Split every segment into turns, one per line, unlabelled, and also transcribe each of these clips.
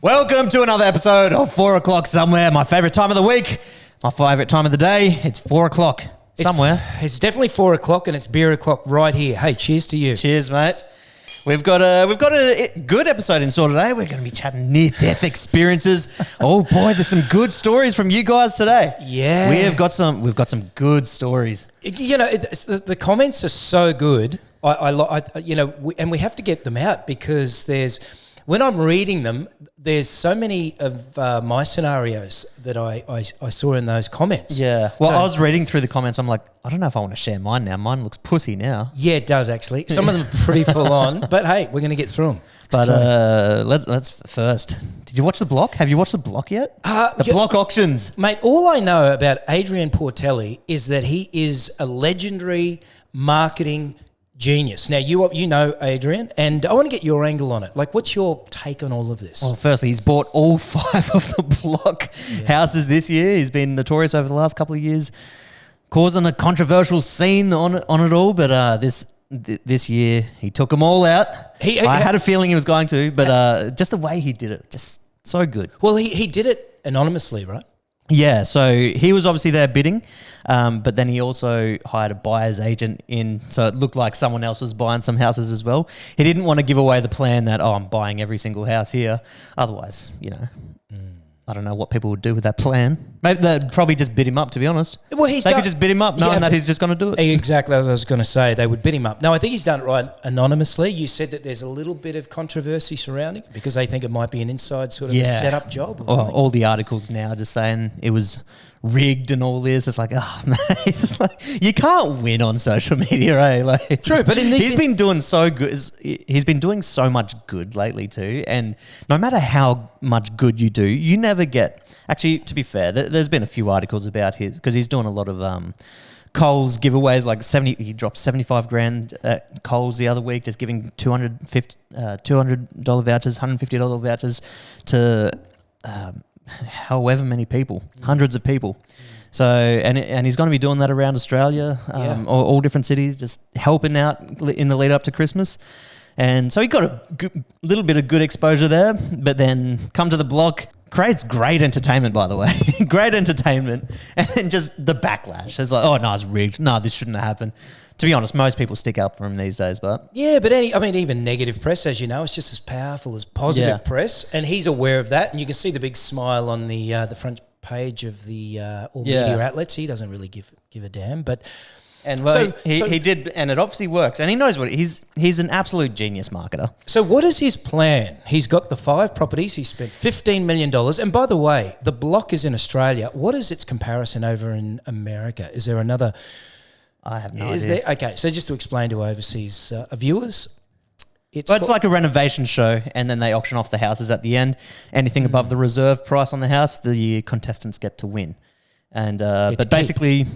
Welcome to another episode of 4 o'clock somewhere. My favourite time of the week, my favourite time of the day. It's 4 o'clock somewhere.
It's definitely 4 o'clock and it's beer o'clock right here. Hey, cheers to you.
Cheers, mate. We've got a good episode in store today. We're going to be chatting near-death experiences. Oh boy, there's some good stories from you guys today.
Yeah,
we've got some good stories.
You know, the comments are so good. And we have to get them out because when I'm reading them, there's so many of my scenarios that I saw in those comments.
Yeah. Well, I was reading through the comments. I'm like, I don't know if I want to share mine now. Mine looks pussy now.
Yeah, it does actually. Some of them are pretty full on, but hey, we're going to get through them.
But let's first. Did you watch The Block? Have you watched The Block yet? The Block auctions.
Mate, all I know about Adrian Portelli is that he is a legendary marketing genius. Now, you know Adrian, and I want to get your angle on it. Like, what's your take on all of this?
Well, firstly, he's bought all 5 of the Block houses this year. He's been notorious over the last couple of years, causing a controversial scene on it all. But this year, he took them all out. I had a feeling he was going to, but just the way he did it, just so good.
Well, he did it anonymously, right?
Yeah, so he was obviously there bidding, but then he also hired a buyer's agent in, so it looked like someone else was buying some houses as well. He didn't want to give away the plan that, I'm buying every single house here. Otherwise, I don't know what people would do with that plan. Maybe they'd probably just bid him up, to be honest.
Well,
they could just bid him up knowing that he's just going to do it.
Exactly what I was going to say. They would bid him up. No, I think he's done it right anonymously. You said that there's a little bit of controversy surrounding it because they think it might be an inside sort of a setup job or something.
All the articles now are just saying it was rigged and all this. It's like, man, it's just like, you can't win on social media, eh? Like,
true, but
he's been doing so good. He's been doing so much good lately too, and no matter how much good you do, you never get. Actually, to be fair, there's been a few articles about his because he's doing a lot of Coles giveaways. Like he dropped $75,000 at Coles the other week, just giving $200 vouchers, $150 vouchers to however many people, hundreds of people. So and he's going to be doing that around Australia, all different cities, just helping out in the lead up to Christmas. And so he got a little bit of good exposure there, but then come to The Block. Creates great entertainment, by the way. Great entertainment. And then just the backlash. It's like, oh, no, it's rigged. No, this shouldn't have happened. To be honest, most people stick up for him these days, but...
Yeah, but even negative press, as you know, it's just as powerful as positive press. And he's aware of that. And you can see the big smile on the front page of the all media outlets. He doesn't really give a damn, but...
And he did, and it obviously works. And he knows what he's an absolute genius marketer.
So what is his plan? He's got the 5 properties. He spent $15 million. And by the way, The Block is in Australia. What is its comparison over in America? Is there another?
I have no idea.
Okay, so just to explain to overseas viewers,
it's like a renovation show, and then they auction off the houses at the end. Anything above the reserve price on the house, the contestants get to win. And but basically.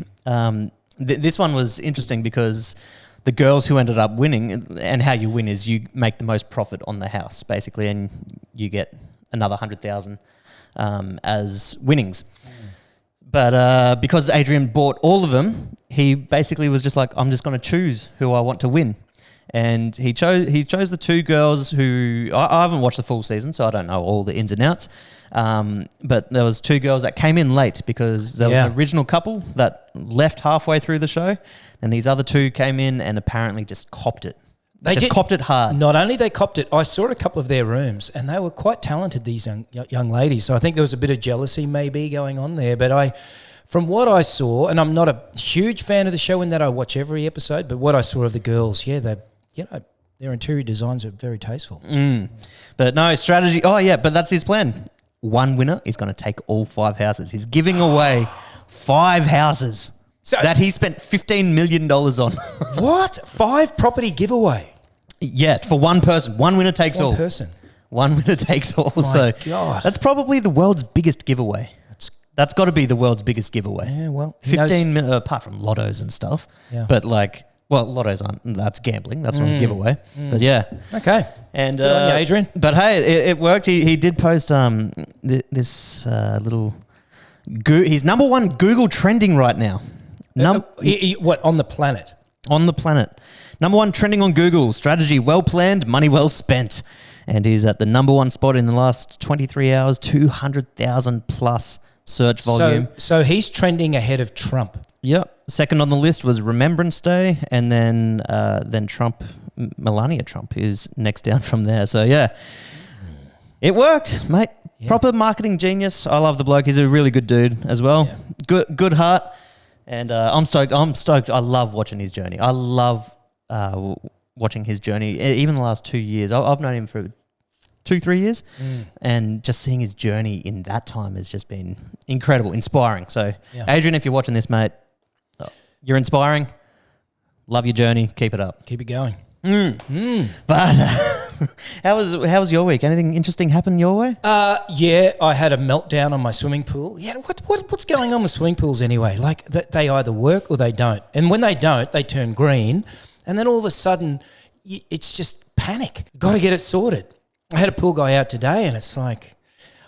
This one was interesting because the girls who ended up winning, and how you win is you make the most profit on the house, basically, and you get another 100,000 as winnings. But because Adrian bought all of them, he basically was just like, I'm just going to choose who I want to win. And he chose the 2 girls who I haven't watched the full season, so I don't know all the ins and outs. But there was 2 girls that came in late because there was an original couple that left halfway through the show, and these other 2 came in and apparently just copped it. They just copped it hard.
Not only they copped it, I saw a couple of their rooms, and they were quite talented, these young ladies. So I think there was a bit of jealousy maybe going on there. But from what I saw, and I'm not a huge fan of the show in that I watch every episode, but what I saw of the girls, their interior designs are very tasteful.
But no, strategy. Oh, yeah, but that's his plan. One winner is going to take all 5 houses. He's giving away 5 houses that he spent $15 million on.
What? 5 property giveaway?
Yeah, for one person. One winner takes all.
One person.
One winner takes all.
My God.
That's probably the world's biggest giveaway. That's got to be the world's biggest giveaway.
Yeah, well.
15 million, apart from lottos and stuff. Yeah. But lottos aren't. That's gambling. That's not a giveaway. But yeah.
Okay.
And
good on you, Adrian.
But hey, it worked. He did post this little. He's number 1 Google trending right now.
What on the planet?
On the planet, number 1 trending on Google. Strategy well planned, money well spent. and he's at the number one spot in the last 23 hours, 200,000 plus search volume.
So he's trending ahead of Trump.
Yep. Second on the list was Remembrance Day, and then Trump, Melania Trump is next down from there. So yeah, it worked, mate. Yeah. Proper marketing genius. I love the bloke. He's a really good dude as well. Yeah. Good heart, and I'm stoked. I love watching his journey. I love watching his journey. Even the last 2 years, I've known him for 2-3 years, and just seeing his journey in that time has just been incredible, inspiring. So, Adrian, if you're watching this, mate, you're inspiring. Love your journey. Keep it up.
Keep it going.
But how was your week? Anything interesting happen your way?
Yeah, I had a meltdown on my swimming pool. Yeah, what's going on with swimming pools anyway? Like they either work or they don't, and when they don't, they turn green, and then all of a sudden, it's just panic. Got to get it sorted. I had a pool guy out today, and it's like,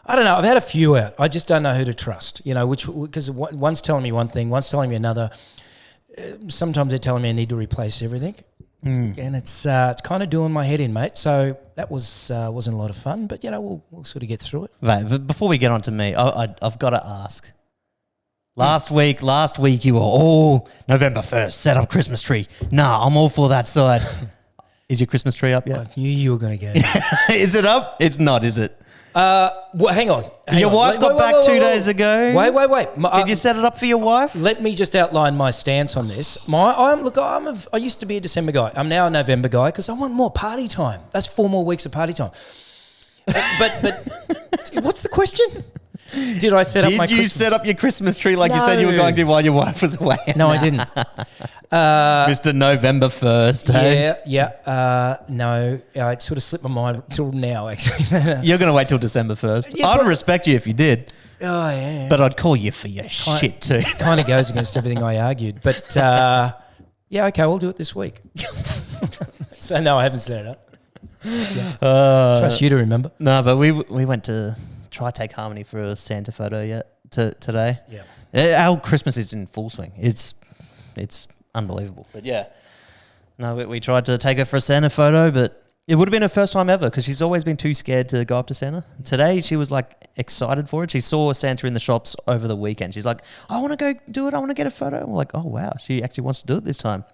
I don't know. I've had a few out. I just don't know who to trust. You know, because one's telling me one thing, one's telling me another. Sometimes they're telling me I need to replace everything. And it's kind of doing my head in, mate. So that wasn't a lot of fun, but you know we'll sort of get through it.
Right, but before we get on to me, I've got to ask. Last week you were all November 1st, set up Christmas tree. Nah, I'm all for that side. Is your Christmas tree up yet?
I knew you were going to go.
Is it up? It's not, is it?
Well, hang on.
Your wife got back 2 days ago.
Wait.
Did you set it up for your wife?
Let me just outline my stance on this. I used to be a December guy. I'm now a November guy because I want more party time. That's 4 more weeks of party time. But what's the question? Did I set up my?
Did you set up your Christmas tree like you said you were going to while your wife was away?
No, I didn't.
Mr. November 1st, hey?
Yeah. No, it sort of slipped my mind till now, actually.
You're going to wait till December 1st. Yeah, I'd respect you if you did.
Oh, yeah.
But I'd call you for your shit too.
Kind of goes against everything I argued. But, yeah, okay, we'll do it this week. So, no, I haven't set it up. Yeah. Trust you to remember.
No, but we went to try take Harmony for a Santa photo today. Yeah. Our Christmas is in full swing. It's unbelievable. But yeah, no, we tried to take her for a Santa photo, but it would have been her first time ever because she's always been too scared to go up to Santa. Today she was like excited for it. She saw Santa in the shops over the weekend. She's like, I want to go do it. I want to get a photo. And we're like, oh wow, she actually wants to do it this time.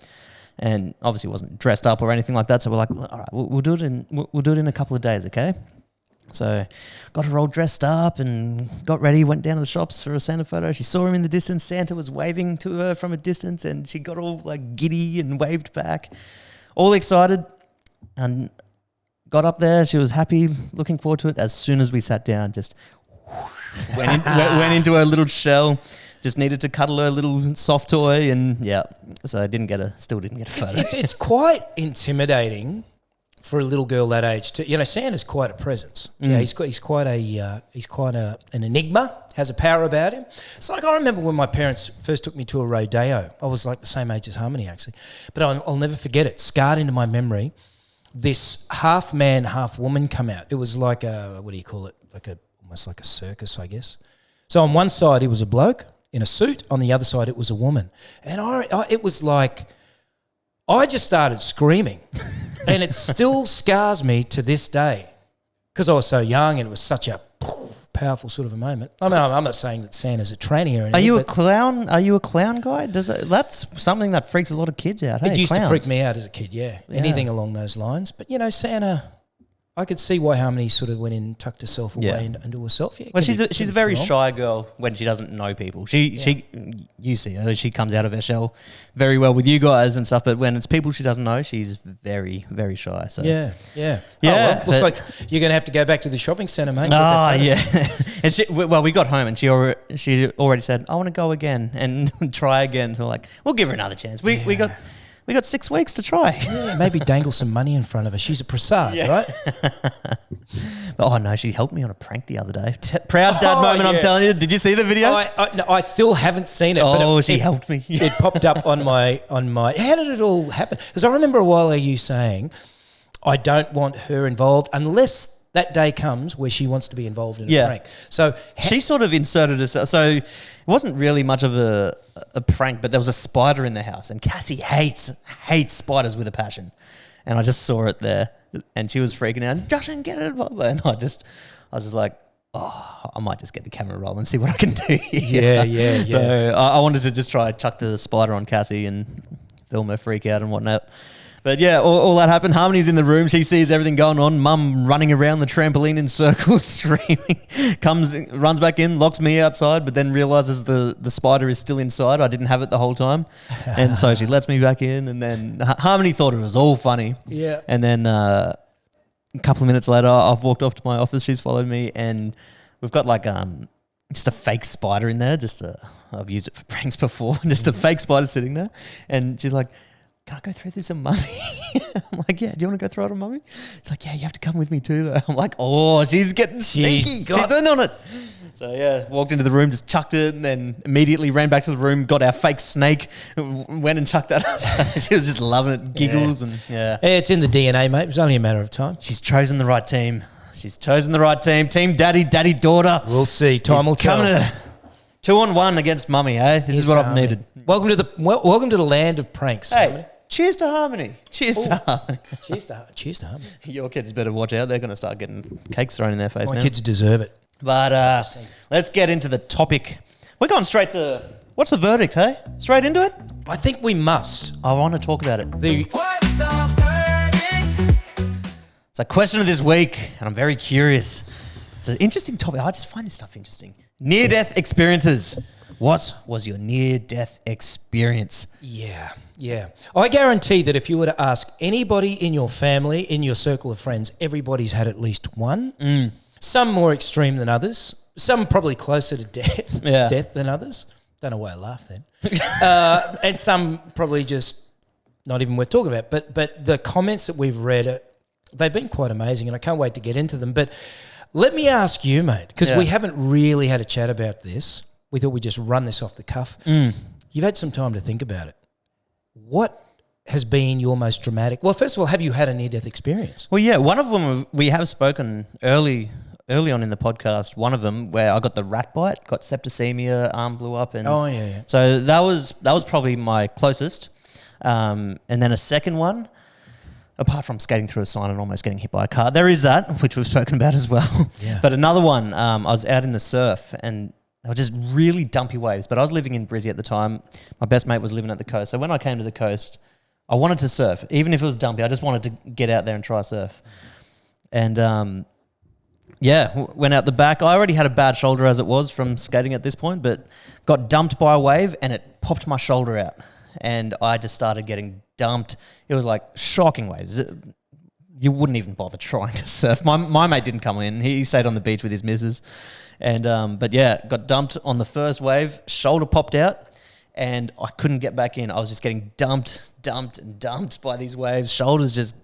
And obviously wasn't dressed up or anything like that. So we're like, all right, we'll do it in a couple of days, okay? So got her all dressed up and got ready, went down to the shops for a Santa photo. She saw him in the distance. Santa was waving to her from a distance and she got all like giddy and waved back, all excited, and got up there. She was happy, looking forward to it. As soon as we sat down, just went into her little shell. Just needed to cuddle her little soft toy, and yeah, so I still didn't get a photo.
It's quite intimidating for a little girl that age. Santa's quite a presence. Yeah, he's quite an enigma. Has a power about him. It's like I remember when my parents first took me to a rodeo. I was like the same age as Harmony actually, but I'll never forget it. Scarred into my memory. This half man, half woman come out. It was like almost like a circus, I guess. So on one side he was a bloke in a suit. On the other side it was a woman, and it was like I just started screaming. And it still scars me to this day because I was so young and it was such a powerful sort of a moment. I mean, I'm not saying that Santa's a tranny or anything.
Are you a clown? Are you a clown guy? That's something that freaks a lot of kids out. Hey,
it used to freak me out as a kid, yeah. Anything along those lines. But, Santa, I could see why Harmony sort of went in and tucked herself away into herself. Yeah,
well, she's a very shy girl when she doesn't know people. She you see her, she comes out of her shell very well with you guys and stuff. But when it's people she doesn't know, she's very, very shy. So
yeah. Oh, well, looks like you're going to have to go back to the shopping centre, mate.
Oh yeah. And we got home and she already said, I want to go again and try again. So we're like, we'll give her another chance. We got 6 weeks to try.
Yeah, maybe dangle some money in front of her. She's a prasad, right?
Oh, no, she helped me on a prank the other day. Proud dad moment, I'm telling you. Did you see the video?
No, I still haven't seen it.
Oh, she helped me.
It popped up on my. How did it all happen? Because I remember a while ago you saying, I don't want her involved unless that day comes where she wants to be involved in a prank. So
she sort of inserted herself. So it wasn't really much of a prank, but there was a spider in the house, and Cassie hates spiders with a passion. And I just saw it there. and she was freaking out. Jashan, get it, blah, blah. And I was just like, oh, I might just get the camera roll and see what I can do.
Yeah.
So I wanted to just try chuck the spider on Cassie and film her freak out and whatnot. But yeah, all that happened. Harmony's in the room. She sees everything going on. Mum running around the trampoline in circles, screaming. Runs back in, locks me outside, but then realizes the spider is still inside. I didn't have it the whole time. And so she lets me back in. And then Harmony thought it was all funny.
Yeah.
And then a couple of minutes later, I've walked off to my office. She's followed me. And we've got like just a fake spider in there. I've used it for pranks before. Just a fake spider sitting there. And she's like, can I go through this on Mummy? I'm like, yeah, do you want to go throw it on Mummy? She's like, yeah, you have to come with me too, though. I'm like, oh, she's getting sneaky. She's in on it. So, yeah, walked into the room, just chucked it, and then immediately ran back to the room, got our fake snake, went and chucked that. She was just loving it, giggles, and yeah.
It's in the DNA, mate. It was only a matter of time.
She's chosen the right team. Team daddy, daughter.
We'll see. Time will tell.
Coming to 2-on-1 against Mummy, eh? This is what I've needed.
Welcome to the land of pranks.
Hey.
Harmony.
Cheers to Harmony. Cheers to Harmony.
Cheers to Harmony.
Your kids better watch out. They're going to start getting cakes thrown in their face
My
now.
kids deserve it.
But let's get into the topic. We're going straight to... What's the verdict, hey? Straight into it?
I think we must.
I want to talk about it.
What's the verdict?
It's a question of this week, and I'm very curious. It's an interesting topic. I just find this stuff interesting. Near-death experiences. What was your near-death experience?
Yeah. I guarantee that if you were to ask anybody in your family, in your circle of friends, everybody's had at least one. Some more extreme than others. Some probably closer to death than others. Don't know why I laughed then. And some probably just not even worth talking about. But the comments that we've read, they've been quite amazing, and I can't wait to get into them. But let me ask you, mate, because we haven't really had a chat about this. We thought we'd just run this off the cuff. You've had some time to think about it. What has been your most dramatic? Well, first of all, have you had a near-death experience?
Well, yeah, one of them we have spoken early on in the podcast. One of them where I got the rat bite, got septicemia, arm blew up, and so that was probably my closest. And then a second one, apart from skating through a sign and almost getting hit by a car, there is that, which we've spoken about as well.
Yeah.
But another one, I was out in the surf and they were just really dumpy waves. But I was living in Brizzy at the time. My best mate was living at the coast. So when I came to the coast, I wanted to surf. Even if it was dumpy, I just wanted to get out there and try surf. And went out the back. I already had a bad shoulder as it was from skating at this point, but got dumped by a wave and it popped my shoulder out. And I just started getting dumped. It was like shocking waves. You wouldn't even bother trying to surf. My mate didn't come in. He stayed on the beach with his missus. And got dumped on the first wave. Shoulder popped out, and I couldn't get back in. I was just getting dumped by these waves. Shoulders just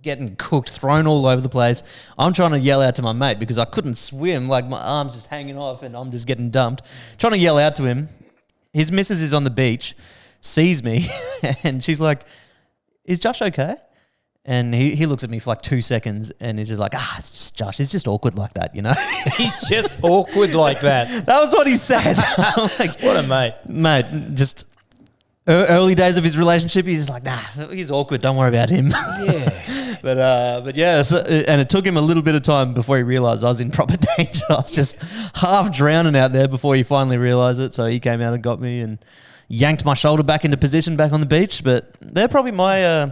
getting cooked, thrown all over the place. I'm trying to yell out to my mate because I couldn't swim. Like my arms just hanging off, and I'm just getting dumped. Trying to yell out to him. His missus is on the beach, sees me, and she's like, "Is Josh okay?" And he looks at me for like 2 seconds and he's just like, it's just Josh. He's just awkward like that, you know?
He's just awkward like that.
That was what he said. I'm like,
what a mate.
Mate, just early days of his relationship, he's just like, he's awkward. Don't worry about him.
Yeah.
But yeah, and it took him a little bit of time before he realised I was in proper danger. I was just half drowning out there before he finally realised it. So he came out and got me and yanked my shoulder back into position back on the beach, but they're probably my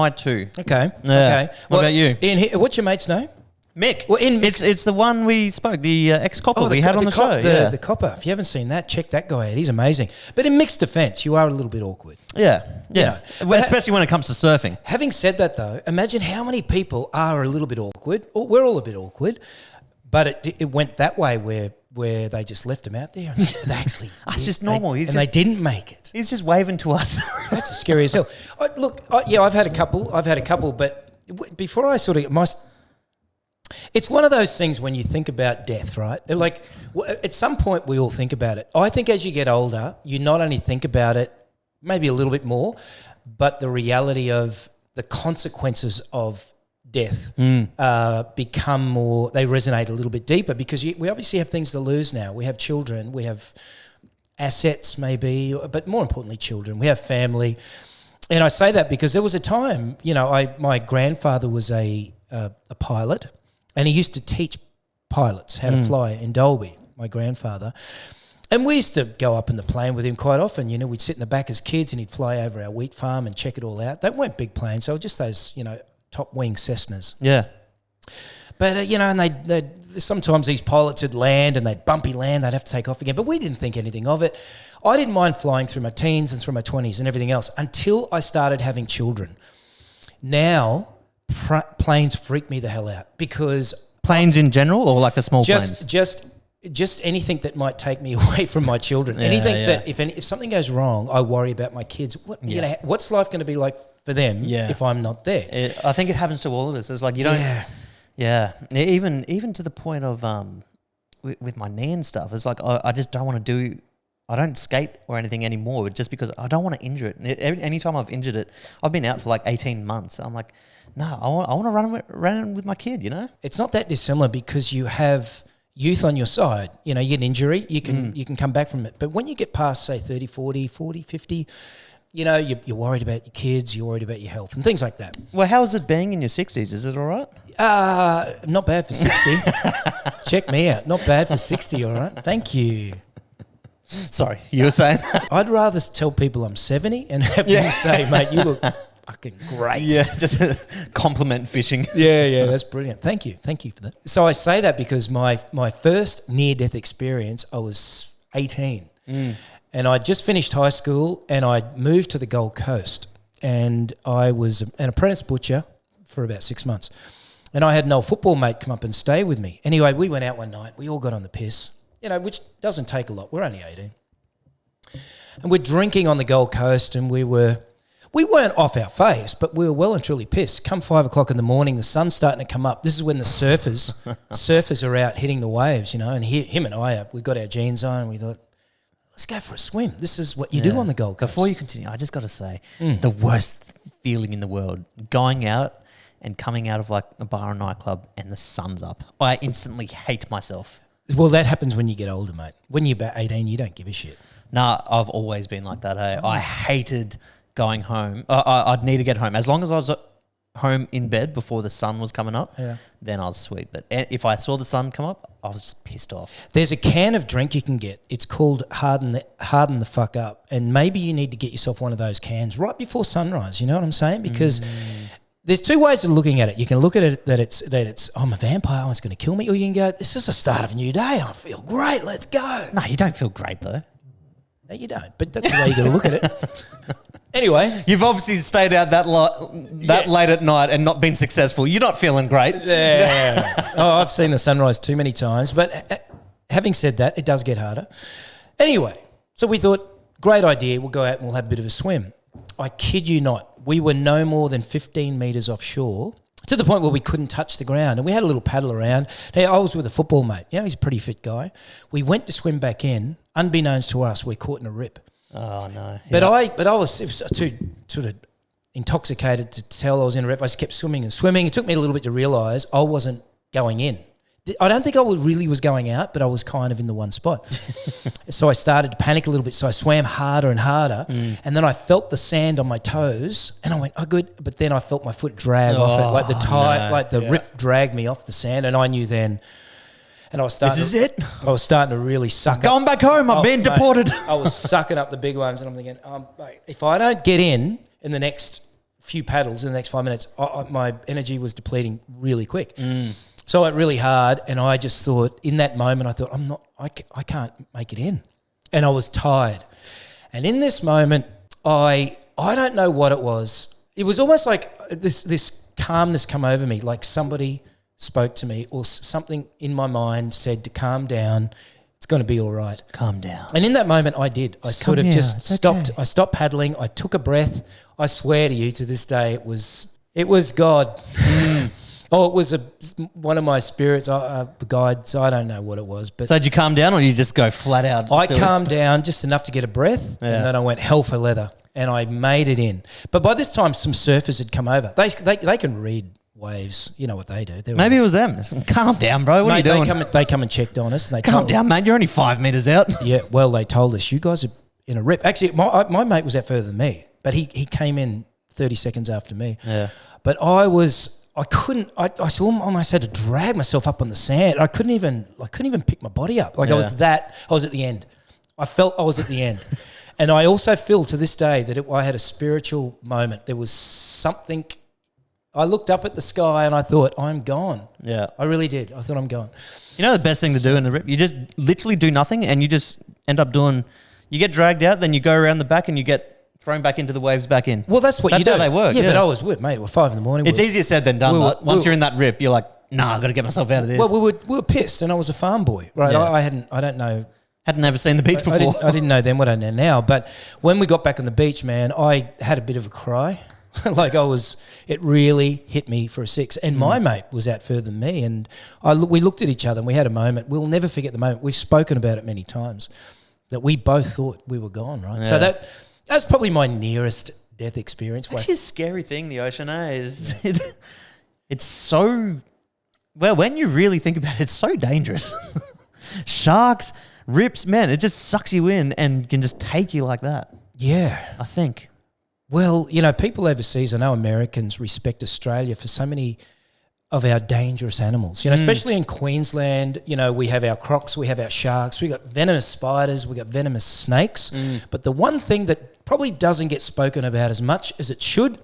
two.
Okay.
Yeah.
Okay.
What about you?
Ian, what's your mate's name?
Mick.
Well,
it's the one we spoke, the ex-copper we had on the show.
The copper. If you haven't seen that, check that guy out. He's amazing. But in Mick's defence, you are a little bit awkward.
Yeah.
You know.
Well, especially when it comes to surfing.
Having said that, though, imagine how many people are a little bit awkward. Or we're all a bit awkward. But it went that way where they just left him out there. And they actually
it's just normal.
They didn't make it.
He's just waving to us.
That's scary as hell. I've had a couple, but before I sort of it's one of those things when you think about death, right? Like at some point we all think about it. I think as you get older, you not only think about it, maybe a little bit more, but the reality of the consequences of death become more, they resonate a little bit deeper because we obviously have things to lose now. We have children, we have assets maybe, but more importantly children. We have family. And I say that because there was a time, my grandfather was a pilot, and he used to teach pilots how to fly in Dolby, my grandfather. And we used to go up in the plane with him quite often. We'd sit in the back as kids and he'd fly over our wheat farm and check it all out. They weren't big planes. They were just those, top wing Cessnas.
Yeah.
But, and they'd sometimes these pilots would land and they'd bumpy land. They'd have to take off again. But we didn't think anything of it. I didn't mind flying through my teens and through my 20s and everything else until I started having children. Now, planes freak me the hell out because...
Planes in general or like the small planes?
Just anything that might take me away from my children. That if something goes wrong, I worry about my kids. What's life going to be like for them if I'm not there?
I think it happens to all of us. It's like you don't... Yeah. Even to the point of with my knee and stuff, it's like I just don't want to do... I don't skate or anything anymore just because I don't want to injure it. Anytime I've injured it, I've been out for like 18 months. I'm like, no, I want to run around with my kid, It's not
that dissimilar because you have youth on your side. You get an injury, you can come back from it. But when you get past, say, 30, 40, 50, you're worried about your kids, you're worried about your health and things like that.
Well, how's it being in your 60s? Is it all right?
Not bad for 60. Check me out. Not bad for 60, all right? Thank you.
Sorry, you were saying?
I'd rather tell people I'm 70 and have them say, mate, you look fucking great.
Yeah, just compliment fishing.
Yeah, that's brilliant. Thank you for that. So I say that because my first near-death experience, I was 18. And I just finished high school and I moved to the Gold Coast and I was an apprentice butcher for about 6 months. And I had an old football mate come up and stay with me. Anyway, we went out one night. We all got on the piss. Which doesn't take a lot. We're only 18. And we're drinking on the Gold Coast and we weren't off our face, but we were well and truly pissed. Come 5 o'clock in the morning, the sun's starting to come up. This is when the surfers are out hitting the waves, and him and I, we got our jeans on and we thought, let's go for a swim. This is what you do on the Gold Coast.
Before you continue, I just got to say, the worst feeling in the world, going out and coming out of like a bar or nightclub and the sun's up. I instantly hate myself.
Well, that happens when you get older, mate. When you're about 18, you don't give a shit.
Nah, I've always been like that. Hey? I hated going home. I'd need to get home. As long as I was home in bed before the sun was coming up, then I was sweet. But if I saw the sun come up, I was just pissed off.
There's a can of drink you can get. It's called Harden the Fuck Up. And maybe you need to get yourself one of those cans right before sunrise. You know what I'm saying? Because... There's two ways of looking at it. You can look at it that it's I'm a vampire, it's going to kill me, or you can go, this is the start of a new day. I feel great. Let's go.
No, you don't feel great though.
No, you don't. But that's the way you got to look at it. Anyway,
you've obviously stayed out that late at night and not been successful. You're not feeling great.
Yeah. I've seen the sunrise too many times. But having said that, it does get harder. Anyway, so we thought, great idea. We'll go out and we'll have a bit of a swim. I kid you not. We were no more than 15 metres offshore to the point where we couldn't touch the ground. And we had a little paddle around. Now, I was with a football mate. He's a pretty fit guy. We went to swim back in. Unbeknownst to us, we're caught in a rip.
Oh, no.
But I was too sort of intoxicated to tell I was in a rip. I just kept swimming and swimming. It took me a little bit to realise I wasn't going in. I don't think I really was going out, but I was kind of in the one spot. So I started to panic a little bit. So I swam harder and harder. And then I felt the sand on my toes and I went, oh, good. But then I felt my foot drag off it. Like the rip dragged me off the sand. And I knew then. And I was starting.
This is it?
I was starting to really suck up.
Going back home. I'm being deported.
I was sucking up the big ones. And I'm thinking, mate, if I don't get in the next few paddles, in the next 5 minutes, my energy was depleting really quick. So I went really hard, and I just thought, in that moment, I thought, I can't make it in. And I was tired. And in this moment, I don't know what it was. It was almost like this calmness come over me, like somebody spoke to me or something in my mind said to calm down. It's going to be all right.
Calm down.
And in that moment, I did. I sort of just stopped. Okay. I stopped paddling. I took a breath. I swear to you, to this day, it was God. Oh, it was one of my spirits, guides. I don't know what it was. But
so did you calm down or did you just go flat out?
I calmed down just enough to get a breath and then I went hell for leather and I made it in. But by this time, some surfers had come over. They can read waves. You know what they do.
Maybe it was them. Calm down, bro. What are you doing?
They come and checked on us. And they
calm down, mate. You're only 5 meters out.
Yeah, well, they told us, you guys are in a rip. Actually, my mate was out further than me. but he came in 30 seconds after me.
Yeah.
But I almost had to drag myself up on the sand. I couldn't even pick my body up. Like I was at the end. I felt I was at the end. And I also feel to this day that I had a spiritual moment. There was something. I looked up at the sky and I thought, I'm gone.
Yeah.
I really did. I thought I'm gone.
You know the best thing to do in the rip? You just literally do nothing and you just end up doing, you get dragged out, then you go around the back and you get thrown back into the waves back in.
Well, that's you do.
How they work.
Yeah, but I was mate. It was 5 a.m.
It's easier said than done. Once you're in that rip, you're like, nah, I've got to get myself out of this.
Well, we were pissed and I was a farm boy, right?
Yeah.
I don't know.
Hadn't ever seen the beach before.
I didn't know then what I know now. But when we got back on the beach, man, I had a bit of a cry. It really hit me for a six. And my mate was out further than me. And we looked at each other and we had a moment. We'll never forget the moment. We've spoken about it many times that we both thought we were gone, right?
Yeah.
So that's probably my nearest death experience.
Actually, a scary thing, the ocean is it's so, well, when you really think about it, it's so dangerous. Sharks, rips, man, it just sucks you in and can just take you like that.
Yeah.
I think.
Well, people overseas, I know Americans respect Australia for so many of our dangerous animals. Especially in Queensland, we have our crocs, we have our sharks, we got venomous spiders, we got venomous snakes. But the one thing that probably doesn't get spoken about as much as it should,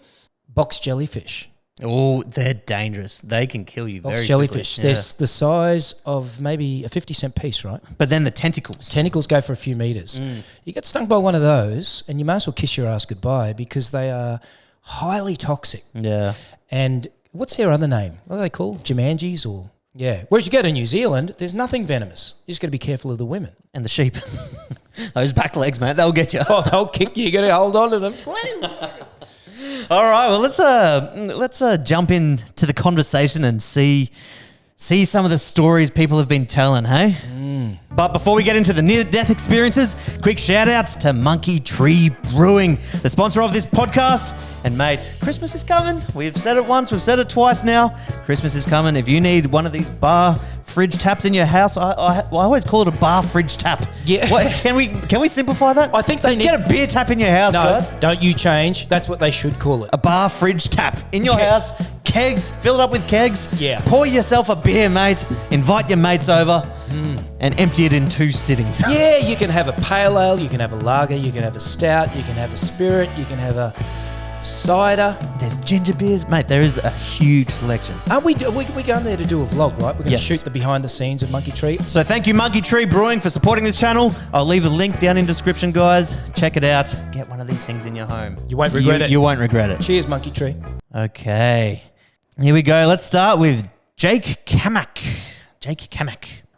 box jellyfish.
Oh, they're dangerous. They can kill you very
Box
quickly.
jellyfish. They're the size of maybe a 50-cent piece, right?
But then the tentacles.
Tentacles go for a few meters. You get stung by one of those and you may as well kiss your ass goodbye because they are highly toxic.
Yeah.
And what's their other name? What are they called? Jumangis or... Yeah. Whereas you go to New Zealand, there's nothing venomous. You just got to be careful of the women.
And the sheep. Those back legs, mate, they'll get you.
Oh, they'll kick you. You got to hold on to them.
All right, well, let's jump into the conversation and see some of the stories people have been telling, hey? But before we get into the near-death experiences, quick shout-outs to Monkey Tree Brewing, the sponsor of this podcast. And, mate, Christmas is coming. We've said it once, we've said it twice now. Christmas is coming. If you need one of these bar fridge taps in your house, I always call it a bar fridge tap.
Yeah.
What, can we simplify that?
I think they
Just get a beer tap in your house, guys.
Don't you change. That's what they should call it.
A bar fridge tap in your house. Kegs, fill it up with kegs.
Yeah.
Pour yourself a beer, mate. Invite your mates over and empty it in 2 sittings.
Yeah, you can have a pale ale, you can have a lager, you can have a stout, you can have a spirit, you can have a cider.
There's ginger beers. Mate, there is a huge selection.
Aren't we going there to do a vlog, right? We're going to shoot the behind the scenes of Monkey Tree.
So thank you, Monkey Tree Brewing, for supporting this channel. I'll leave a link down in description, guys. Check it out. Get one of these things in your home.
You won't regret it.
You won't regret it.
Cheers, Monkey Tree.
Okay. Here we go. Let's start with Jake Kamak.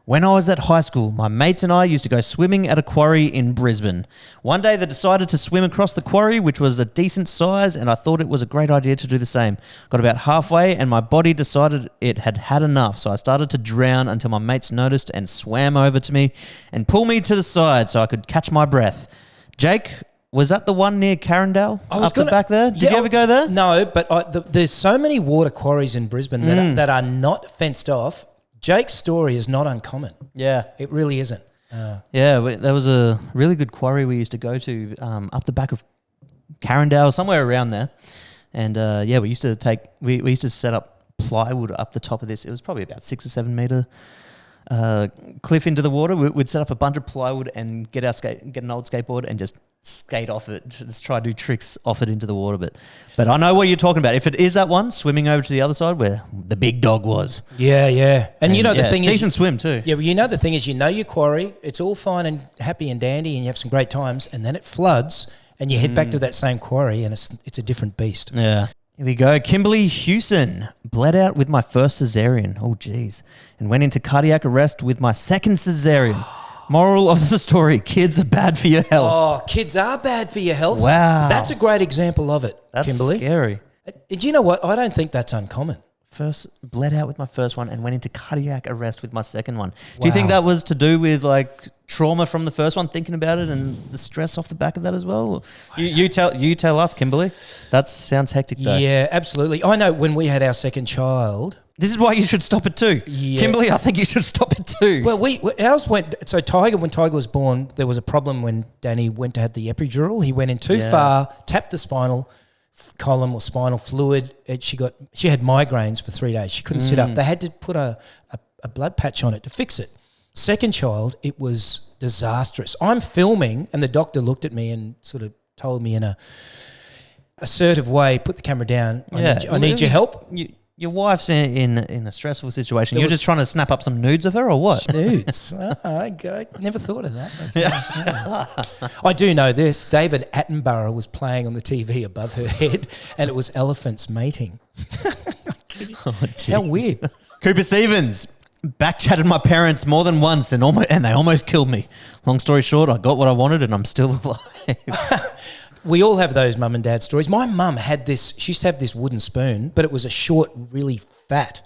When I was at high school, my mates and I used to go swimming at a quarry in Brisbane. One day they decided to swim across the quarry, which was a decent size, and I thought it was a great idea to do the same. Got about halfway and my body decided it had had enough, so I started to drown until my mates noticed and swam over to me and pulled me to the side so I could catch my breath. Jake, was that the one near Carindale? The back there? Did you ever go there?
No, but there's so many water quarries in Brisbane that are not fenced off. Jake's story is not uncommon.
Yeah.
It really isn't.
Yeah, there was a really good quarry we used to go to up the back of Carindale, somewhere around there. And we used to set up plywood up the top of this. It was probably about 6 or 7 meter cliff into the water. We'd set up a bunch of plywood and get an old skateboard and just skate off it, just try to do tricks off it into the water. But I know what you're talking about. If it is that one, swimming over to the other side where the big dog was.
Yeah. And the thing is...
Decent swim too.
Yeah, well, the thing is, your quarry, it's all fine and happy and dandy and you have some great times, and then it floods and you head back to that same quarry and it's a different beast.
Yeah. Here we go. Kimberly Hewson. Bled out with my first cesarean. Oh, geez. And went into cardiac arrest with my second cesarean. Moral of the story, kids are bad for your health.
Oh, kids are bad for your health.
Wow.
That's a great example of it,
That's
Kimberly.
scary.
Do you know what? I don't think that's uncommon.
Bled out with my first one and went into cardiac arrest with my second one. Do you think that was to do with like trauma from the first one, thinking about it, and the stress off the back of that as well? You tell us, Kimberly. That sounds hectic though.
Yeah, absolutely. I know when we had our second child,
This is why you should stop it too.
Yeah.
Kimberly, I think you should stop it too.
Well, ours went. So when Tiger was born, there was a problem when Danny went to have the epidural. He went in too far, tapped the spinal column or spinal fluid. She had migraines for 3 days. She couldn't sit up. They had to put a blood patch on it to fix it. Second child, it was disastrous. I'm filming, and the doctor looked at me and sort of told me in a assertive way, "Put the camera down. I need your help."
Your wife's in a stressful situation. You're just trying to snap up some nudes of her, or what?
Nudes. I never thought of that. I do know this. David Attenborough was playing on the TV above her head, and it was elephants mating. How weird.
Cooper Stevens back-chatted my parents more than once and they almost killed me. Long story short, I got what I wanted and I'm still alive.
We all have those mum and dad stories. My mum had this, she used to have this wooden spoon, but it was a short, really fat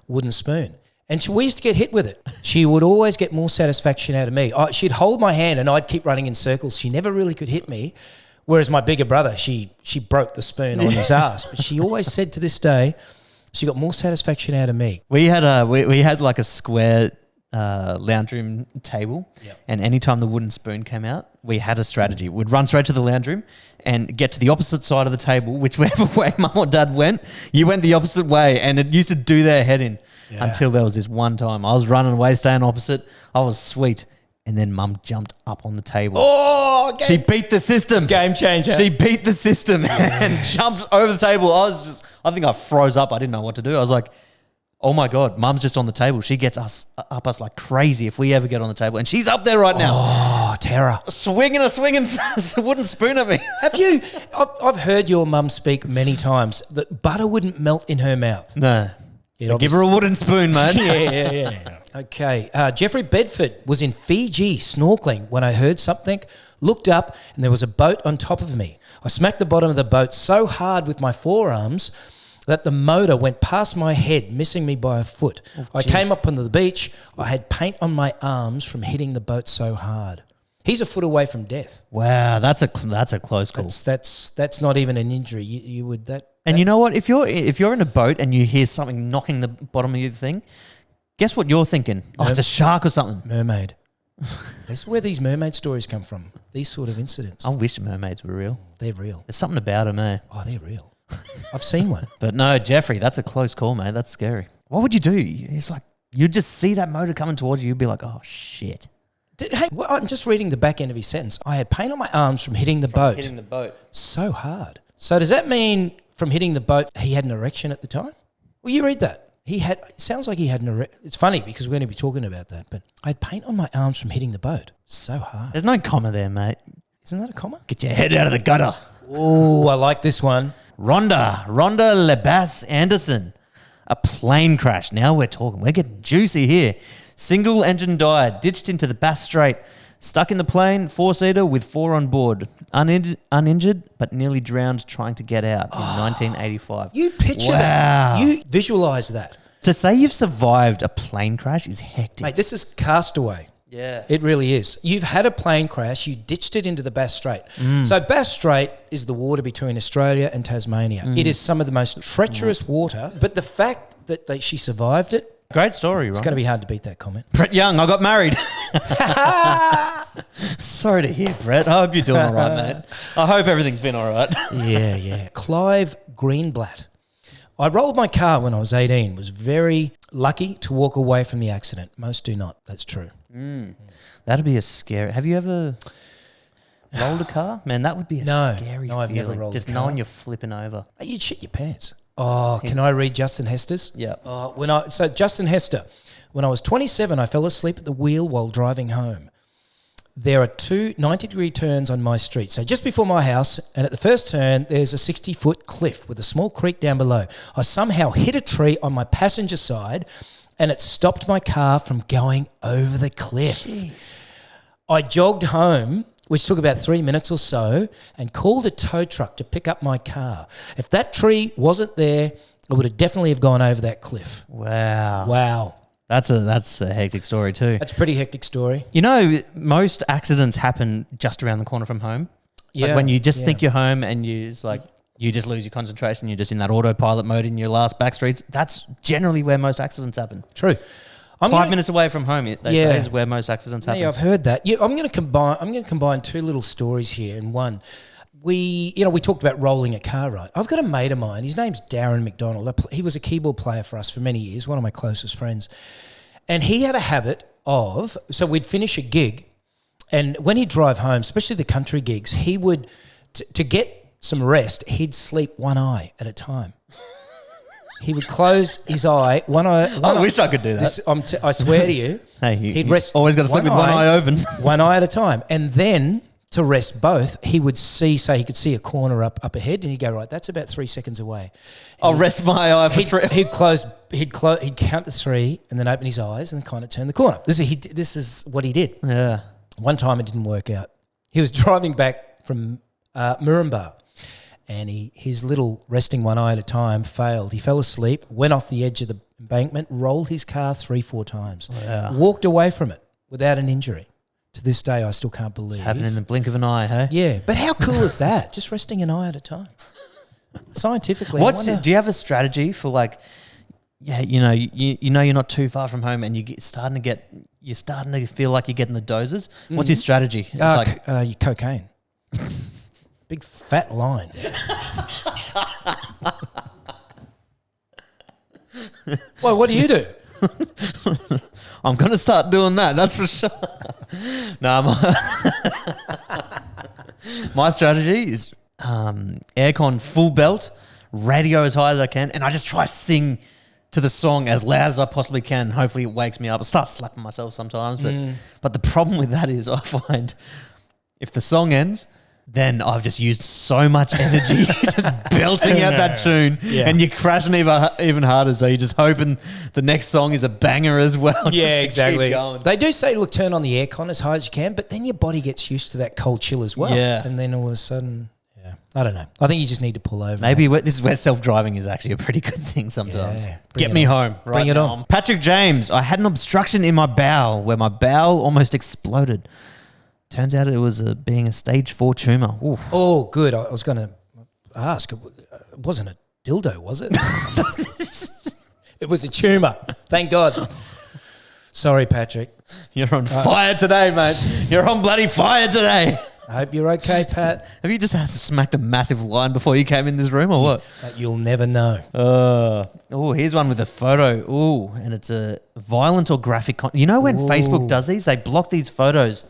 wooden spoon. And we used to get hit with it. She would always get more satisfaction out of me. She'd hold my hand and I'd keep running in circles. She never really could hit me. Whereas my bigger brother, she broke the spoon on his ass. But she always said to this day, she got more satisfaction out of me.
We had like a square lounge room table, and anytime the wooden spoon came out, we had a strategy. We'd run straight to the lounge room and get to the opposite side of the table, whichever way mum or dad went, you went the opposite way, and it used to do their head in until there was this one time. I was running away, staying opposite. I was sweet. And then mum jumped up on the table.
Oh,
she beat the system.
Game changer.
She beat the system and jumped over the table. I think I froze up. I didn't know what to do. I was like, oh my God, mum's just on the table. She gets us like crazy if we ever get on the table. And she's up there right now.
Oh, terror.
Swinging a wooden spoon at me.
Have you, I've heard your mum speak many times that butter wouldn't melt in her mouth.
No. Give her a wooden spoon, mate.
Yeah. Okay. Jeffrey Bedford was in Fiji snorkeling when I heard something, looked up, and there was a boat on top of me. I smacked the bottom of the boat so hard with my forearms that the motor went past my head, missing me by a foot. I came up onto the beach. I had paint on my arms from hitting the boat so hard. He's a foot away from death.
Wow, that's a close call.
That's not even an injury. You would that.
And you know what? If you're in a boat and you hear something knocking the bottom of your thing, guess what you're thinking? Oh, it's a shark or something.
Mermaid. That's where these mermaid stories come from. These sort of incidents.
I wish mermaids were real.
They're real.
There's something about them, eh?
Oh, they're real. I've seen one.
But no, Jeffrey, that's a close call, mate. That's scary. What would you do? It's like you'd just see that motor coming towards you. You'd be like, oh, shit.
Hey, I'm just reading the back end of his sentence. I had paint on my arms from hitting the boat.
Hitting the boat.
So hard. So does that mean from hitting the boat he had an erection at the time? Well, you read that. It sounds like he had an erection. It's funny because we're going to be talking about that. But I had paint on my arms from hitting the boat. So hard.
There's no comma there, mate.
Isn't that a comma?
Get your head out of the gutter.
Oh, I like this one.
Rhonda Lebas Anderson. A plane crash. Now we're talking. We're getting juicy here. Single engine died, ditched into the Bass Strait, stuck in the plane, 4-seater with 4 on board. Uninjured, but nearly drowned trying to get out in 1985.
You picture that. You visualise that.
To say you've survived a plane crash is hectic.
Mate, this is Castaway.
Yeah.
It really is. You've had a plane crash, you ditched it into the Bass Strait. So Bass Strait is the water between Australia and Tasmania. It is some of the most treacherous water, but the fact that she survived it,
great story, right?
It's going to be hard to beat that comment.
Brett Young, I got married. Sorry to hear, Brett. I hope you're doing all right, mate. I hope everything's been all right.
Yeah. Clive Greenblatt. I rolled my car when I was 18. Was very lucky to walk away from the accident. Most do not. That's true.
That'd be a scary... Have you ever rolled a car? Man, that would be a scary feeling.
I've never rolled
just
a car.
knowing you're flipping over.
You'd shit your pants. Oh, can I read Justin Hester's?
Yeah.
So Justin Hester, when I was 27, I fell asleep at the wheel while driving home. There are 2 90-degree turns on my street. So just before my house, and at the first turn, there's a 60-foot cliff with a small creek down below. I somehow hit a tree on my passenger side, and it stopped my car from going over the cliff. Jeez. I jogged home, which took about 3 minutes or so, and called a tow truck to pick up my car. If that tree wasn't there, I would have definitely have gone over that cliff.
Wow. That's a hectic story too.
That's a pretty hectic story.
You know, most accidents happen just around the corner from home.
Yeah.
Like when you just think you're home and it's like, you just lose your concentration. You're just in that autopilot mode in your last back streets. That's generally where most accidents happen.
True.
5 minutes away from home, they say, is where most accidents happen.
Yeah, I've heard that. Yeah, I'm going to combine two little stories here in one. We talked about rolling a car, right? I've got a mate of mine. His name's Darren McDonald. He was a keyboard player for us for many years, one of my closest friends. And he had a habit of, so we'd finish a gig, and when he'd drive home, especially the country gigs, he would, to get some rest, he'd sleep one eye at a time. He would close his eye, one eye.
I wish I could do that.
I swear to you,
hey,
he'd rest.
Always got to sleep with one eye open.
One eye at a time. And then to rest both, he would say he could see a corner up ahead, and he'd go, right, that's about 3 seconds away.
I'll rest my eye for 3.
He'd count to 3 and then open his eyes and kind of turn the corner. This is what he did.
Yeah.
One time it didn't work out. He was driving back from Murrumbidgee, and his little resting one eye at a time failed. He fell asleep, went off the edge of the embankment, rolled his car 3-4 times, walked away from it without an injury. To this day, I still can't believe.
It's happening in the blink of an eye, hey?
Yeah, but how cool is that? Just resting an eye at a time. Scientifically,
do you have a strategy for like, you know you're not too far from home and you're starting to feel like you're getting the doses? What's your strategy? It's
your cocaine. Big fat line. Well, what do you do?
I'm going to start doing that, that's for sure. No, my strategy is aircon full belt, radio as high as I can, and I just try to sing to the song as loud as I possibly can. Hopefully it wakes me up. I start slapping myself sometimes, but the problem with that is I find if the song ends, then I've just used so much energy just belting out that tune, and you're crashing even harder. So you're just hoping the next song is a banger as well.
Yeah, exactly.
Keep going.
They do say, look, turn on the aircon as high as you can, but then your body gets used to that cold chill as well.
Yeah.
And then all of a sudden, I don't know. I think you just need to pull over.
Maybe this is where self-driving is actually a pretty good thing sometimes.
Yeah,
Get me home.
Bring it on.
Patrick James, I had an obstruction in my bowel where my bowel almost exploded. Turns out it was being a stage 4 tumour. Oof.
Oh, good. I was going to ask. It wasn't a dildo, was it? It was a tumour. Thank God. Sorry, Patrick.
You're on fire today, mate. You're on bloody fire today.
I hope you're okay, Pat.
Have you just smacked a massive line before you came in this room or what?
You'll never know.
Here's one with a photo. Oh, and it's a violent or graphic. You know when Facebook does these? They block these photos.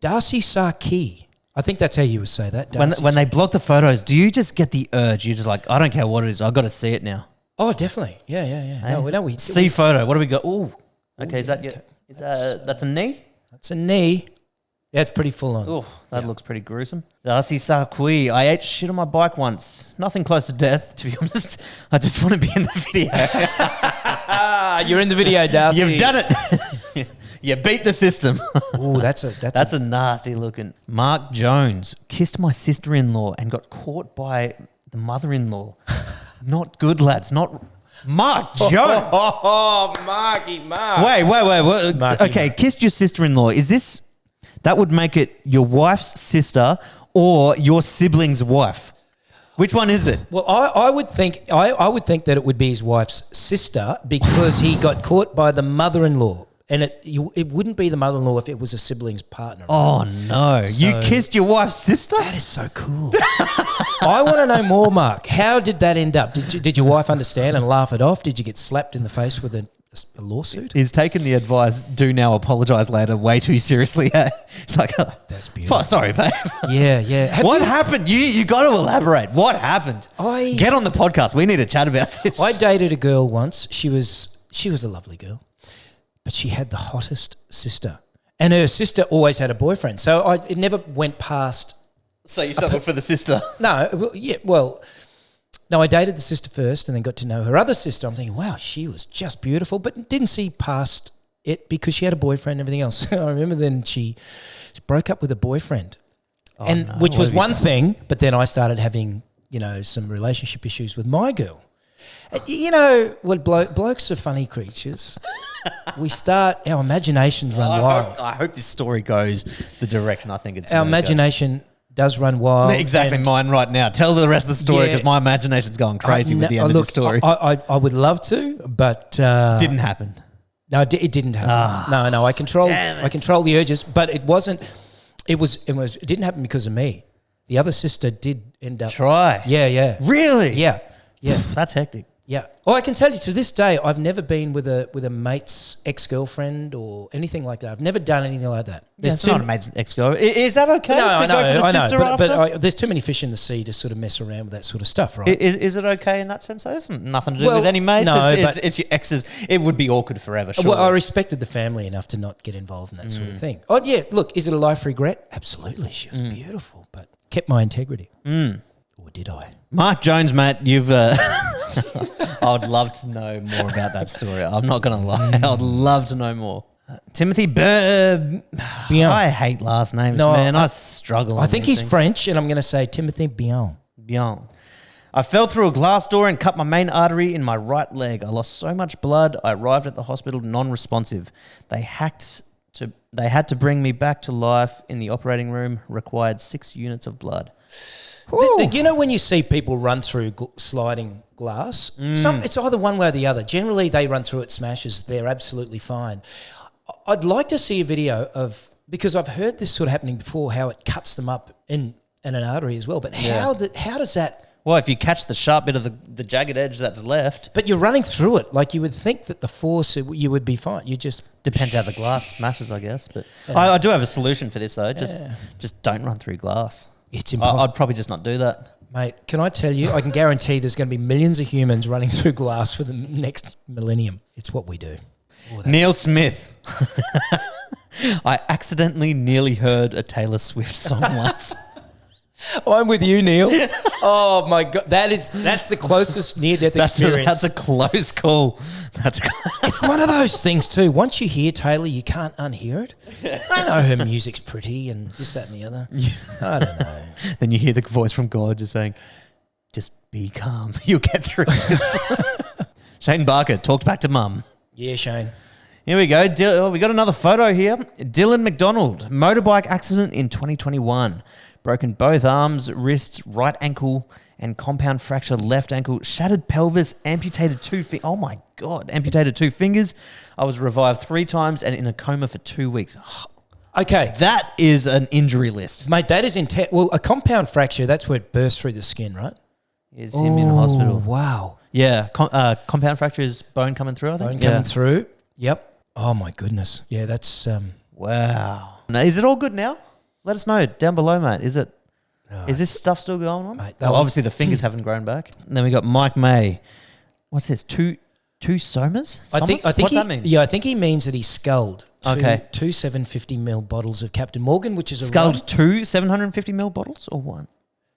Darcy Sarkey. I think that's how you would say that.
When they block the photos, do you just get the urge? You're just like, I don't care what it is. I've got to see it now.
Oh, definitely. Yeah.
Hey?
No, we
see photo. What do we got? Ooh. Okay, that's a knee?
That's a knee. Yeah, it's pretty full on.
Oh, that looks pretty gruesome. Darcy Sarkey. I ate shit on my bike once. Nothing close to death, to be honest. I just want to be in the video.
You're in the video, Darcy.
You've done it. You beat the system.
Oh, that's
a nasty looking. Mark Jones kissed my sister-in-law and got caught by the mother-in-law. Not good, lads. Not Mark Jones.
Oh, Marky Mark.
Wait.
Marky
Okay,
Mark.
kissed your sister-in-law. Is this? That would make it your wife's sister or your sibling's wife. Which one is it?
Well, I would think that it would be his wife's sister because he got caught by the mother-in-law. And it wouldn't be the mother-in-law if it was a sibling's partner. Right?
Oh, no. You kissed your wife's sister?
That is so cool. I want to know more, Mark. How did that end up? Did your wife understand and laugh it off? Did you get slapped in the face with a lawsuit?
He's taken the advice, do now, apologise later, way too seriously. It's like,
that's beautiful.
Oh, sorry, babe.
Yeah.
What happened? You got to elaborate. What happened? Get on the podcast. We need to chat about this.
I dated a girl once. She was a lovely girl. But she had the hottest sister. And her sister always had a boyfriend. So it never went past.
So you settled for the sister?
No, I dated the sister first and then got to know her other sister. I'm thinking, wow, she was just beautiful, but didn't see past it because she had a boyfriend and everything else. I remember then she broke up with a boyfriend, which was one thing, but then I started having, some relationship issues with my girl. Blokes are funny creatures. Our imaginations run wild.
I hope this story goes the direction I think it's
Our imagination does run wild.
Exactly
and-
mine right now. Tell the rest of the story
Yeah.
because my imagination's going crazy with the end of
look,
the story.
I would love to, but
Didn't happen.
no, it didn't happen. No, I controlled the urges, but it wasn't. It didn't happen because of me. The other sister did end up.
Try.
Yeah.
Really?
Yeah.
That's hectic.
Yeah. Oh, I can tell you to this day, I've never been with a mate's ex-girlfriend or anything like that. I've never done anything like that.
It's not a mate's ex-girl. Is that okay
No,
to
I know,
go for the
I know.
sister
But
after?
there's too many fish in the sea to sort of mess around with that sort of stuff, right?
Is it okay in that sense? It has nothing to do
Well,
with any mates.
no,
it's your exes. It would be awkward forever, sure.
Well, I respected the family enough to not get involved in that sort of thing. Oh, yeah. Look, is it a life regret? Absolutely. She was beautiful, but kept my integrity. Or did I?
Mark Jones, mate, you've... I would love to know more about that story. I'm not going to lie. I'd love to know more. Timothy
Bion.
I hate last names,
No,
man. I struggle.
I
on
think
these
he's
things.
French, and I'm going to say Timothy Bion.
Bion. I fell through a glass door and cut my main artery in my right leg. I lost so much blood. I arrived at the hospital non-responsive. They had to bring me back to life in the operating room. Required 6 units of blood.
You know when you see people run through sliding glass, it's either one way or the other. Generally, they run through it, smashes, they're absolutely fine. I'd like to see a video of, because I've heard this sort of happening before, how it cuts them up in an artery as well. But how does that...
Well, if you catch the sharp bit of the jagged edge that's left...
But you're running through it. Like you would think that the force, you would be fine. You just...
Depends how the glass smashes, I guess. But I do have a solution for this, though. Just don't run through glass.
It's impossible.
I'd probably just not do that.
Mate, can I tell you, I can guarantee there's going to be millions of humans running through glass for the next millennium. It's what we do.
Neil Smith. I accidentally nearly heard a Taylor Swift song once.
I'm with you, Neil. Oh my God, that's the closest near-death experience.
That's a close call.
It's one of those things too. Once you hear Taylor, you can't unhear it. I know her music's pretty and this, that, and the other. I don't know.
Then you hear the voice from God just saying, "Just be calm. You'll get through this." Shane Barker talked back to mum.
Yeah, Shane.
Here we go. We got another photo here. Dylan McDonald, motorbike accident in 2021. Broken both arms, wrists, right ankle, and compound fracture left ankle. Shattered pelvis, amputated 2 fingers. Oh my God, amputated 2 fingers. I was revived 3 times and in a coma for 2 weeks.
Okay.
That is an injury list.
Mate, that is intense. Well, a compound fracture, that's where it bursts through the skin, right?
Is him in hospital.
Wow.
Yeah, compound fracture is bone coming through, I think.
Bone coming through. Yep. Oh my goodness. Yeah, that's...
Wow. Now, is it all good now? Let us know down below, mate. Is this stuff still going on?
Mate,
obviously the fingers haven't grown back. And then we got Mike May. What's this? Two somas?
I think
What's that mean?
Yeah, I think he means that he sculled
Okay.
2 750ml bottles of Captain Morgan, which is a
Sculled
rum.
2 750ml bottles or one?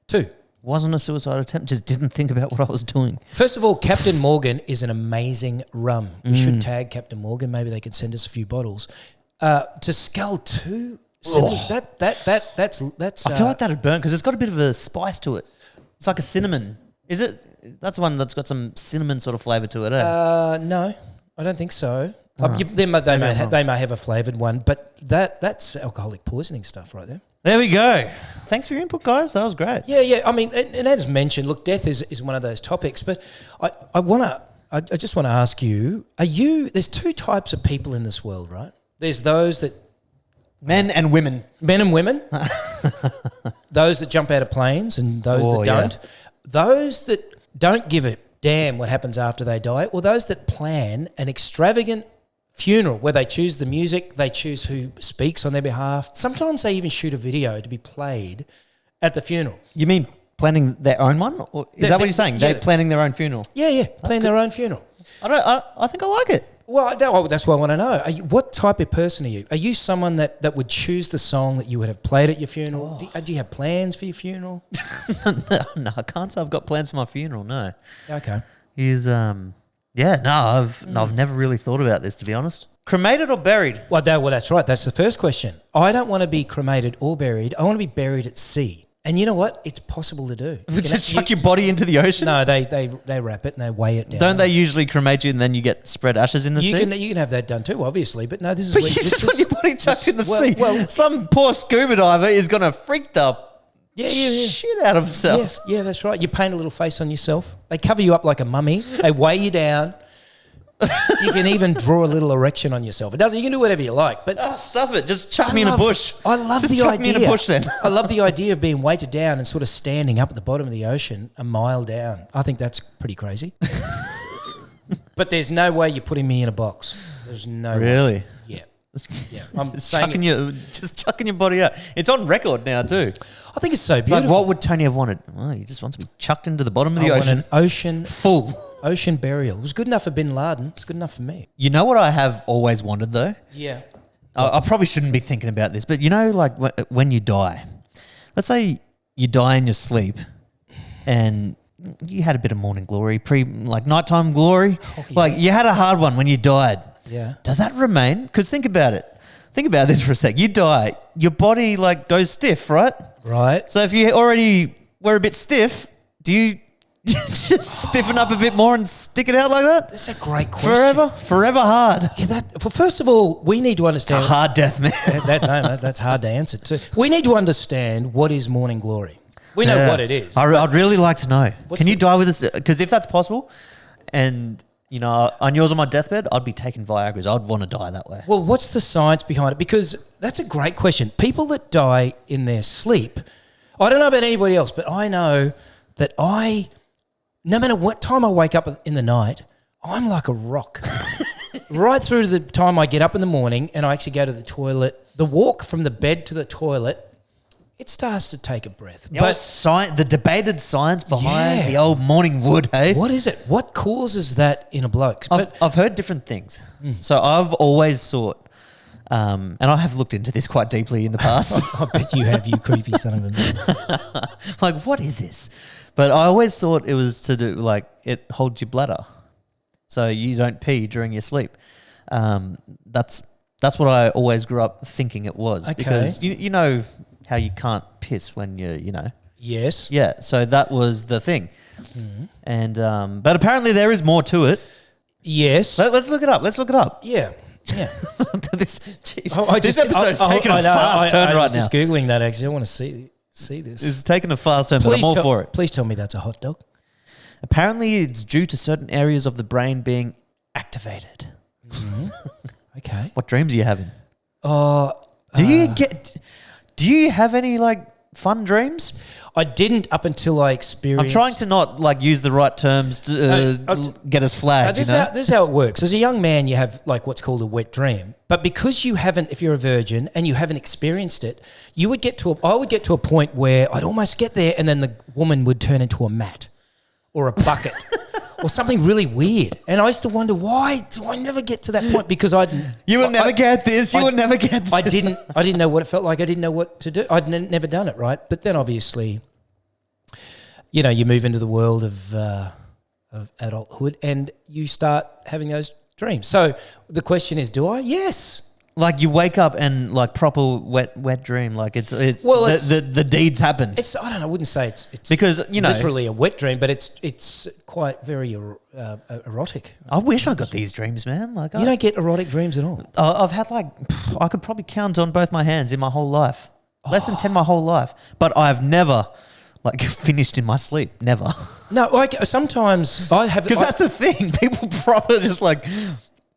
2.
Wasn't a suicide attempt. Just didn't think about what I was doing.
First of all, Captain Morgan is an amazing rum. We should tag Captain Morgan. Maybe they could send us a few bottles. To scull 2, that's.
I feel like that'd burn because it's got a bit of a spice to it. It's like a cinnamon. Is it? That's one that's got some cinnamon sort of flavour to it.
No, I don't think so. They may have a flavoured one, but that's alcoholic poisoning stuff right there.
There we go. Thanks for your input, guys. That was great.
Yeah. I mean, and as mentioned, look, death is one of those topics. But I just want to ask you: There's 2 types of people in this world, right? There's those that
Men and women.
men and women, those that jump out of planes, and those that
yeah.
don't. Those that don't give a damn what happens after they die, or those that plan an extravagant funeral where they choose the music, they choose who speaks on their behalf. Sometimes they even shoot a video to be played at the funeral.
You mean planning their own one? Or is that what you're saying?
yeah.
They're planning their own funeral.
Yeah, plan their own funeral.
I think I like it.
Well, that's what I want to know. What type of person are you? Are you someone that would choose the song that you would have played at your funeral? Do you have plans for your funeral?
No, I can't say I've got plans for my funeral. No.
Okay.
I've never really thought about this, to be honest. Cremated or buried?
Well, that's right. That's the first question. I don't want to be cremated or buried. I want to be buried at sea. And you know what? It's possible to do.
Just chuck your body into the ocean?
No, they wrap it and they weigh it down.
Don't they usually cremate you and then you get spread ashes in the sea?
You can have that done too, obviously. But no, this is
But
where
you just want your body chucked in the sea.
Well,
some poor scuba diver is going to freak the
Yeah.
shit out of themselves.
Yeah, that's right. You paint a little face on yourself. They cover you up like a mummy. They weigh you down. You can even draw a little erection on yourself. It doesn't. You can do whatever you like, but
Stuff it. Just chuck me in a bush.
I love
Just
the
chuck
idea.
me in a bush then.
I love the idea of being weighted down and sort of standing up at the bottom of the ocean a mile down. I think that's pretty crazy. But there's no way you're putting me in a box. There's no way.
Really?
Yeah. I'm
Just
saying
chucking your body out. It's on record now too.
I think it's so
It's
beautiful.
like, what would Tony have wanted? Well, he just wants to be chucked into the bottom of the
I want
ocean.
an ocean
Full.
ocean burial. It was good enough for Bin Laden. It's good enough for me.
You know what I have always wanted though?
Yeah.
I probably shouldn't be thinking about this, but you know, like when you die, let's say you die in your sleep and you had a bit of morning glory, like nighttime glory.
Oh, yeah.
Like you had a hard one when you died.
Yeah.
Does that remain? Because think about it. Think about this for a sec. You die, your body like goes stiff, right?
Right.
So if you already were a bit stiff, do you just stiffen up a bit more and stick it out like that?
That's a great question.
Forever hard.
Yeah, well, first of all, we need to
A
understand.
hard death, man.
That's hard to answer too. We need to understand what is morning glory. We know what it is.
I'd really like to know.
What's
Can you
the-
die with us? Because if that's possible, and you know, on yours on my deathbed, I'd be taking Viagra's. I'd want to die that way.
Well, what's the science behind it? Because that's a great question. People that die in their sleep, I don't know about anybody else, but I know that no matter what time I wake up in the night, I'm like a rock. Right through to the time I get up in the morning and I actually go to the toilet, the walk from the bed to the toilet, it starts to take a breath.
The debated science behind
Yeah.
the old morning wood, hey?
What is it? What causes that in a bloke?
I've heard different things. So I've always thought, and I have looked into this quite deeply in the past.
I bet you have, you creepy son of a bitch.
Like, what is this? But I always thought it was to do, like, it holds your bladder. So you don't pee during your sleep. That's what I always grew up thinking it was.
Okay.
Because you know how you can't piss when you know.
Yes.
Yeah, so that was the thing. And but apparently there is more to it.
Yes.
Let's look it up.
Yeah.
this
I
this episode's taking a
I know,
fast turn
I
right
was
now.
just Googling that actually. I want to see this.
It's taking a fast turn, but I'm all for it.
Please tell me that's a hot dog.
Apparently it's due to certain areas of the brain being activated.
Okay.
What dreams are you having?
Oh,
Do you have any like fun dreams?
I didn't up until I experienced.
I'm trying to not like use the right terms to get us flagged.
This is how it works. As a young man, you have like what's called a wet dream. But because you haven't, if you're a virgin and you haven't experienced it, I would get to a point where I'd almost get there, and then the woman would turn into a mat or a bucket. Or something really weird. And I used to wonder, why do I never get to that point? Because
You will never get this. You will never get this.
I didn't know what it felt like. I didn't know what to do. I'd never done it, right? But then obviously, you know, you move into the world of adulthood and you start having those dreams. So the question is, do I? Yes.
Like you wake up and like proper wet dream. Like it's the deeds happen.
It's I don't know. I wouldn't say it's
Because, you know,
literally a wet dream, but it's quite very erotic.
I wish I got these dreams, man. Like
You don't get erotic dreams at all.
I've had like I could probably count on both my hands in my whole life. Less than 10 my whole life. But I've never like finished in my sleep. Never.
No, like sometimes I have
Because that's the thing. People proper just like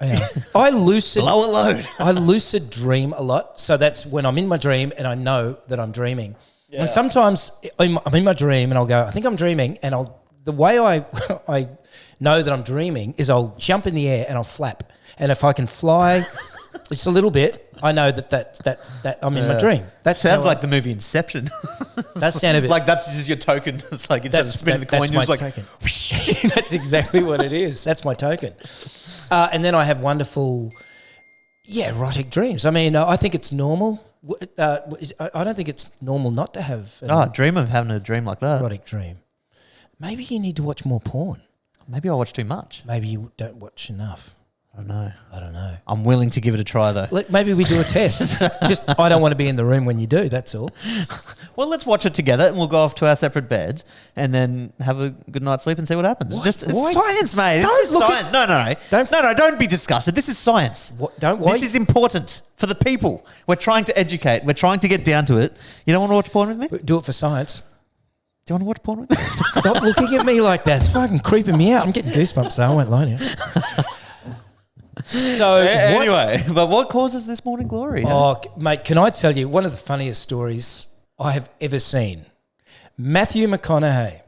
Yeah. I lucid
lower load.
I lucid dream a lot. So that's when I'm in my dream and I know that I'm dreaming. Yeah. And sometimes I'm in my dream and I'll go, I think I'm dreaming, and the way I know that I'm dreaming is I'll jump in the air and I'll flap. And if I can fly just a little bit, I know that I'm in my dream. That
Sounds like the movie Inception.
That sound a bit
like that's just your token. It's like instead of spinning the coin, you're just like
token. That's exactly what it is. That's my token. And then I have wonderful, erotic dreams. I mean, I think it's normal. I don't think it's normal not to have an
dream of having a dream like that.
erotic dream. Maybe you need to watch more porn.
Maybe I watch too much.
Maybe you don't watch enough.
I don't know.
I don't know.
I'm willing to give it a try, though.
Maybe we do a test. Just I don't want to be in the room when you do. That's all.
Well, let's watch it together, and we'll go off to our separate beds, and then have a good night's sleep and see what happens.
What?
Just it's
Why?
science, mate.
Don't
This is
look at-
science. No. Don't be disgusted. This is science.
Why?
This is important for the people. We're trying to educate. We're trying to get down to it. You don't want to watch porn with me? Do
Do it for science.
you want to watch porn with me?
Stop looking at me like that. It's fucking creeping me out. I'm getting goosebumps, so I won't lie to you. So
Anyway, but what causes this morning glory?
Oh, mate, can I tell you one of the funniest stories I have ever seen? Matthew McConaughey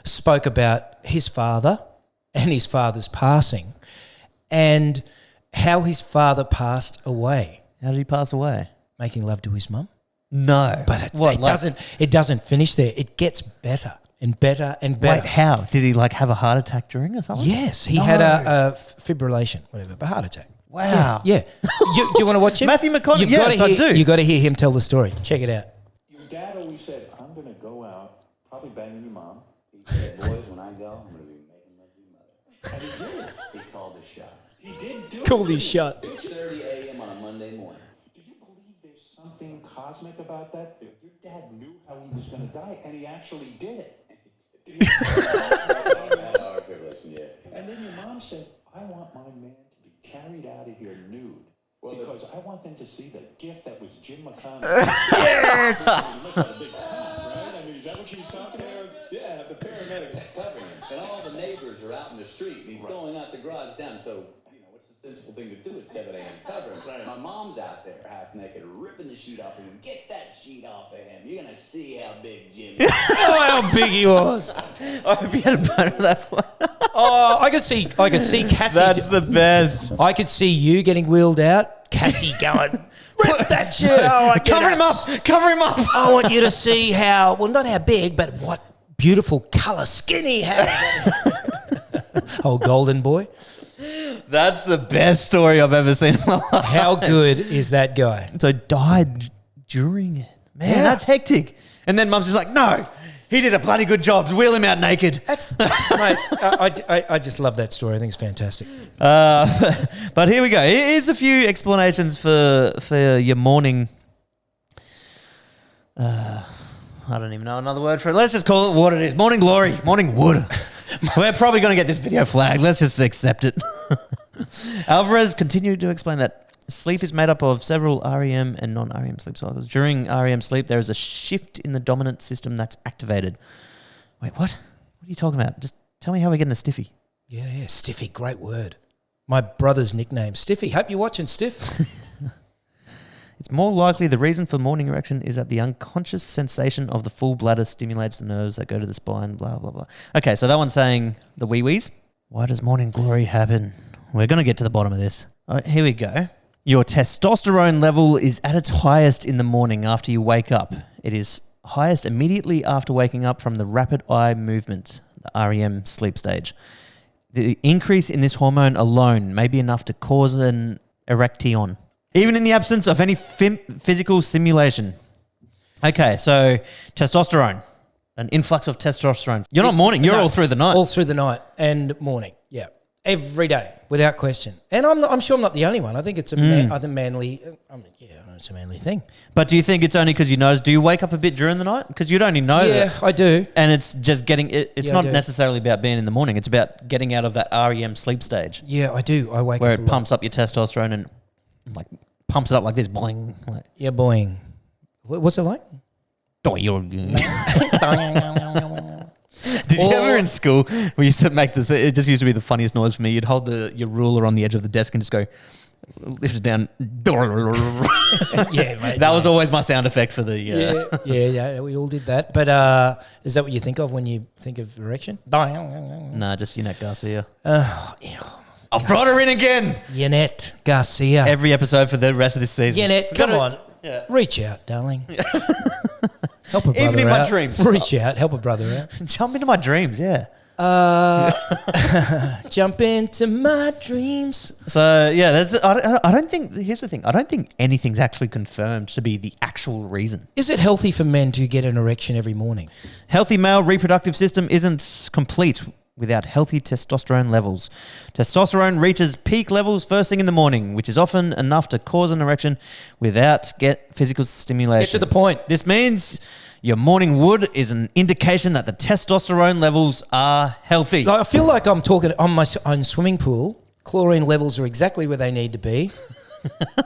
spoke about his father and his father's passing and how his father passed away,
How did he pass away?
making love to his mum.
No.
But it doesn't finish there. It gets better and better and better.
Wait, how? Did he have a heart attack during or something?
Yes, he had a fibrillation, whatever, but heart attack.
Wow.
Yeah. Do you want to watch him?
Matthew McConaughey,
You've
yes,
gotta
I do.
You've got to hear him tell the story. Check it out.
Your dad always said, I'm going to go out, probably banging your mom. He said, boys, when I go, I'm going to be making love to your mother. And he did. He called his shot. He did do it.
Called his shot.
6:30 a.m. on a Monday morning. Do you believe there's something cosmic about that? Your dad knew how he was going to die, and he actually did it. And then your mom said, I want my man to be carried out of here nude. Because I want them to see the gift that was Jim McConnell. Yes! Right? I mean, is that what she was talking about?
Yeah, the paramedics are covering him, and all the neighbors are out in the street, and he's going out the garage down, so, you know, what's the sensible thing to do at 7 a.m. cover him?
Right.
My mom's out there half naked, ripping the sheet off of him. Get that sheet off of him. You're going to see how big Jim is.
Oh, how big he was.
I hope he had a bone of that one.
Oh, I could see Cassie.
That's the best.
I could see you getting wheeled out. Cassie going, rip that shit. Oh,
Cover him up. Cover him up.
I want you to see how, well, not how big, but what beautiful colour skin he has. Oh, golden boy.
That's the best story I've ever seen in my life.
How good is that guy?
So died during it. Man,
Yeah.
that's hectic. And then mum's just like, no, he did a bloody good job. Wheel him out naked.
That's, mate, I just love that story. I think it's fantastic.
But here we go. Here's a few explanations for your morning. I don't even know another word for it. Let's just call it what it is. Morning glory. Morning wood. We're probably going to get this video flagged. Let's just accept it. Alvarez continued to explain that sleep is made up of several REM and non-REM sleep cycles. During REM sleep, there is a shift in the dominant system that's activated. Wait, what? What are you talking about? Just tell me how we're getting a stiffy.
Yeah, Stiffy, great word. My brother's nickname, Stiffy. Hope you're watching, Stiff.
It's more likely the reason for morning erection is that the unconscious sensation of the full bladder stimulates the nerves that go to the spine, blah, blah, blah. Okay, so that one's saying the wee-wees. Why does morning glory happen? We're going to get to the bottom of this. All right, here we go. Your testosterone level is at its highest in the morning after you wake up. It is highest immediately after waking up from the rapid eye movement, the REM sleep stage. The increase in this hormone alone may be enough to cause an erection, even in the absence of any physical stimulation. Okay, so testosterone, an influx of testosterone. You're not morning, you're
No,
all through the night.
All through the night and morning, yeah. Every day, without question. And I'm sure I'm not the only one. I think it's manly, it's a manly thing.
But do you think it's only because you notice? Do you wake up a bit during the night? Because you'd only know
Yeah,
that.
I do.
And it's just getting, it's
Yeah, I
not
do.
necessarily about being in the morning. It's about getting out of that REM sleep stage
Yeah, I do. I wake
where
up
it
a lot.
pumps up your testosterone and like pumps it up like this. Boing. Like,
Yeah, boing. What's it like?
Did you ever in school, we used to make this, it just used to be the funniest noise for me. You'd hold your ruler on the edge of the desk and just go, lift it down.
Yeah, mate.
That was always my sound effect for the...
Yeah, we all did that. But is that what you think of when you think of erection?
Nah, just Yannette Garcia.
Yeah.
I've brought her in again.
Yannette Garcia.
Every episode for the rest of this season.
Yannette,
We've
come
gotta-
on.
Yeah.
Reach out, darling. Help a brother
Even in my
out.
dreams.
Reach out. Help a brother out.
Jump into my dreams, yeah.
Jump into my dreams.
So, yeah, I don't think... Here's the thing. I don't think anything's actually confirmed to be the actual reason.
Is it healthy for men to get an erection every morning?
Healthy male reproductive system isn't complete without healthy testosterone levels. Testosterone reaches peak levels first thing in the morning, which is often enough to cause an erection without physical stimulation.
Get to the point.
This means your morning wood is an indication that the testosterone levels are healthy.
I feel like I'm talking on my own swimming pool. Chlorine levels are exactly where they need to be.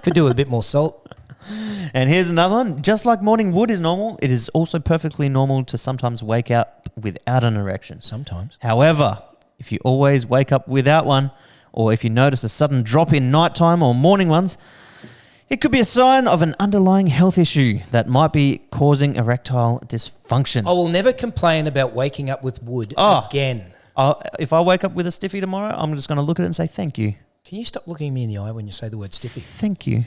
Could do with a bit more salt.
And here's another one. Just like morning wood is normal, it is also perfectly normal to sometimes wake up without an erection.
Sometimes.
However, if you always wake up without one, or if you notice a sudden drop in nighttime or morning ones, it could be a sign of an underlying health issue that might be causing erectile dysfunction.
I will never complain about waking up with wood again.
If I wake up with a stiffy tomorrow, I'm just going to look at it and say, thank you.
Can you stop looking me in the eye when you say the word stiffy?
Thank you.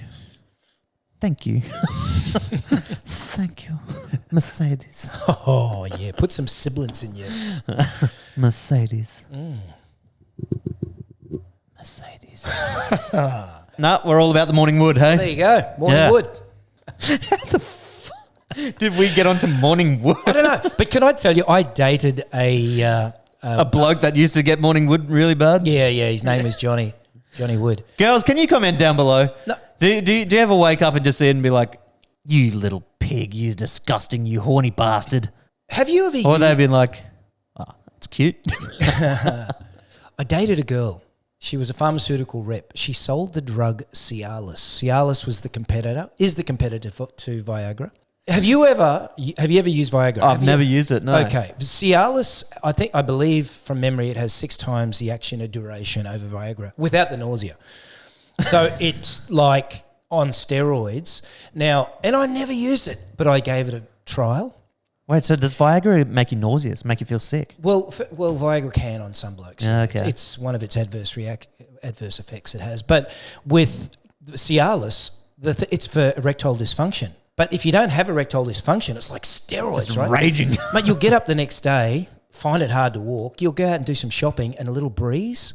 Thank you. Thank you. Mercedes.
Oh, yeah. Put some sibilance in you.
Mercedes. Mercedes. No, we're all about the morning wood, hey?
There you go. Morning
Yeah.
wood.
Did we get onto morning wood?
I don't know. But can I tell you, I dated a
bloke that used to get morning wood really bad?
Yeah, his name was Johnny Wood.
Girls, can you comment down below?
No.
Do you ever wake up and just see it and be like, you little pig, you disgusting, you horny bastard?
Have you ever
Or they've been like, oh, that's cute.
I dated a girl. She was a pharmaceutical rep. She sold the drug Cialis. Cialis is the competitor to Viagra. Have you ever used Viagra?
I've never used it, no.
Okay. Cialis, I believe from memory, it has 6 times the action or duration over Viagra without the nausea. So it's like on steroids. Now, and I never used it, but I gave it a trial.
Wait, so does Viagra make you nauseous, make you feel sick?
Well, Viagra can on some blokes.
Yeah, okay.
It's one of its adverse effects it has. But with Cialis, it's for erectile dysfunction. But if you don't have erectile dysfunction, it's like steroids,
It's
right?
raging.
Mate, you'll get up the next day, find it hard to walk. You'll go out and do some shopping, and a little breeze,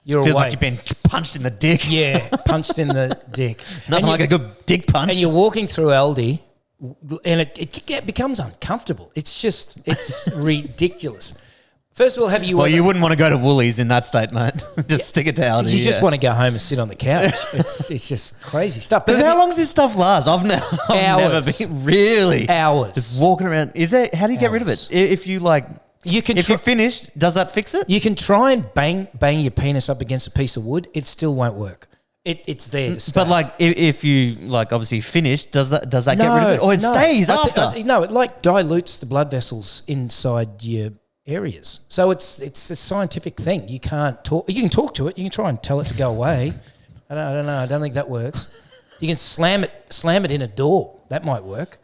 you're
Feels
away.
like you've been punched in the dick.
Yeah, punched in the dick.
Nothing like a good dick punch.
And you're walking through Aldi, and it becomes uncomfortable. It's ridiculous. First of all,
Well, you wouldn't want to go to Woolies in that state, mate. Just stick it to Aldi.
You just want to go home and sit on the couch. It's just crazy stuff.
But how long does this stuff last? I've never
Hours.
been really
Hours.
just walking around. How do you get rid of it?
Hours.
If you like,
You can
if you're finished, does that fix it?
You can try and bang your penis up against a piece of wood. It still won't work. It's there to stay.
But like, if you like, obviously finished, does that get rid of it, or it stays after?
No, it like dilutes the blood vessels inside your areas. So it's a scientific thing. You can't talk. You can talk to it. You can try and tell it to go away. I don't know. I don't think that works. You can slam it in a door. That might work.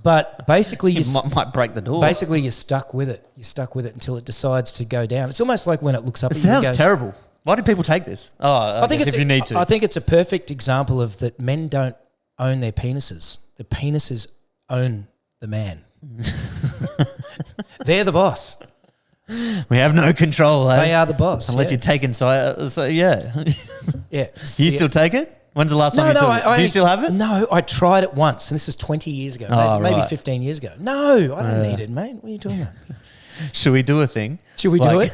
But basically,
You might break the door.
basically you're stuck with it. You're stuck with it until it decides to go down. It's almost like when it looks up.
It
at you and
sounds
goes,
terrible. Why do people take this? Oh, I think if you need to.
I think it's a perfect example of that men don't own their penises. The penises own the man. They're the boss.
We have no control.
They are the boss.
Unless
yeah.
you take inside. So yeah.
Yeah.
Do you still take it? When's the last time you took it? Do you still have it?
No, I tried it once, and this is 20 years ago,
Oh,
maybe
right.
15 years ago. No, I don't need it, mate. What are you talking about?
Should we do a thing?
Should we do it?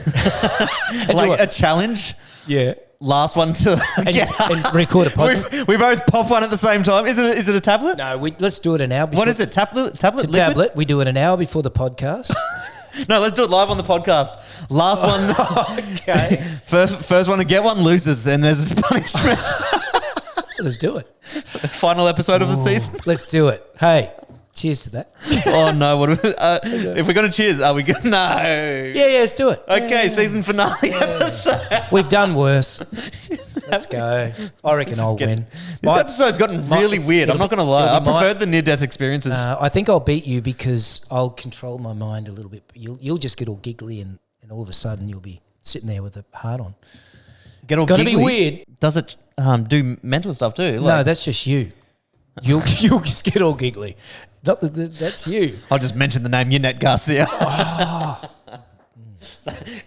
Like a challenge?
Yeah.
Last one to
And record a podcast.
we both pop one at the same time. Is it a tablet?
No, let's do it an hour before.
What is it? Tablet?
It's a
Liquid?
tablet. We do it an hour before the podcast.
No, let's do it live on the podcast. Last one.
Okay.
First one to get one loses, and there's a punishment.
Let's do it.
Final episode of the season.
Let's do it. Hey, cheers to that.
Oh no! If we're gonna cheers, are we good? No.
Yeah, let's do it.
Okay, season finale episode.
We've done worse. Let's go. I reckon I'll win.
This episode's gotten really weird. I'm not going to lie. I preferred the near-death experiences.
I think I'll beat you because I'll control my mind a little bit. You'll just get all giggly and all of a sudden you'll be sitting there with a heart on.
It's
gonna be weird.
Does it do mental stuff too?
No, that's just you. You'll just get all giggly. That's you.
I'll just mention the name Yannette Garcia.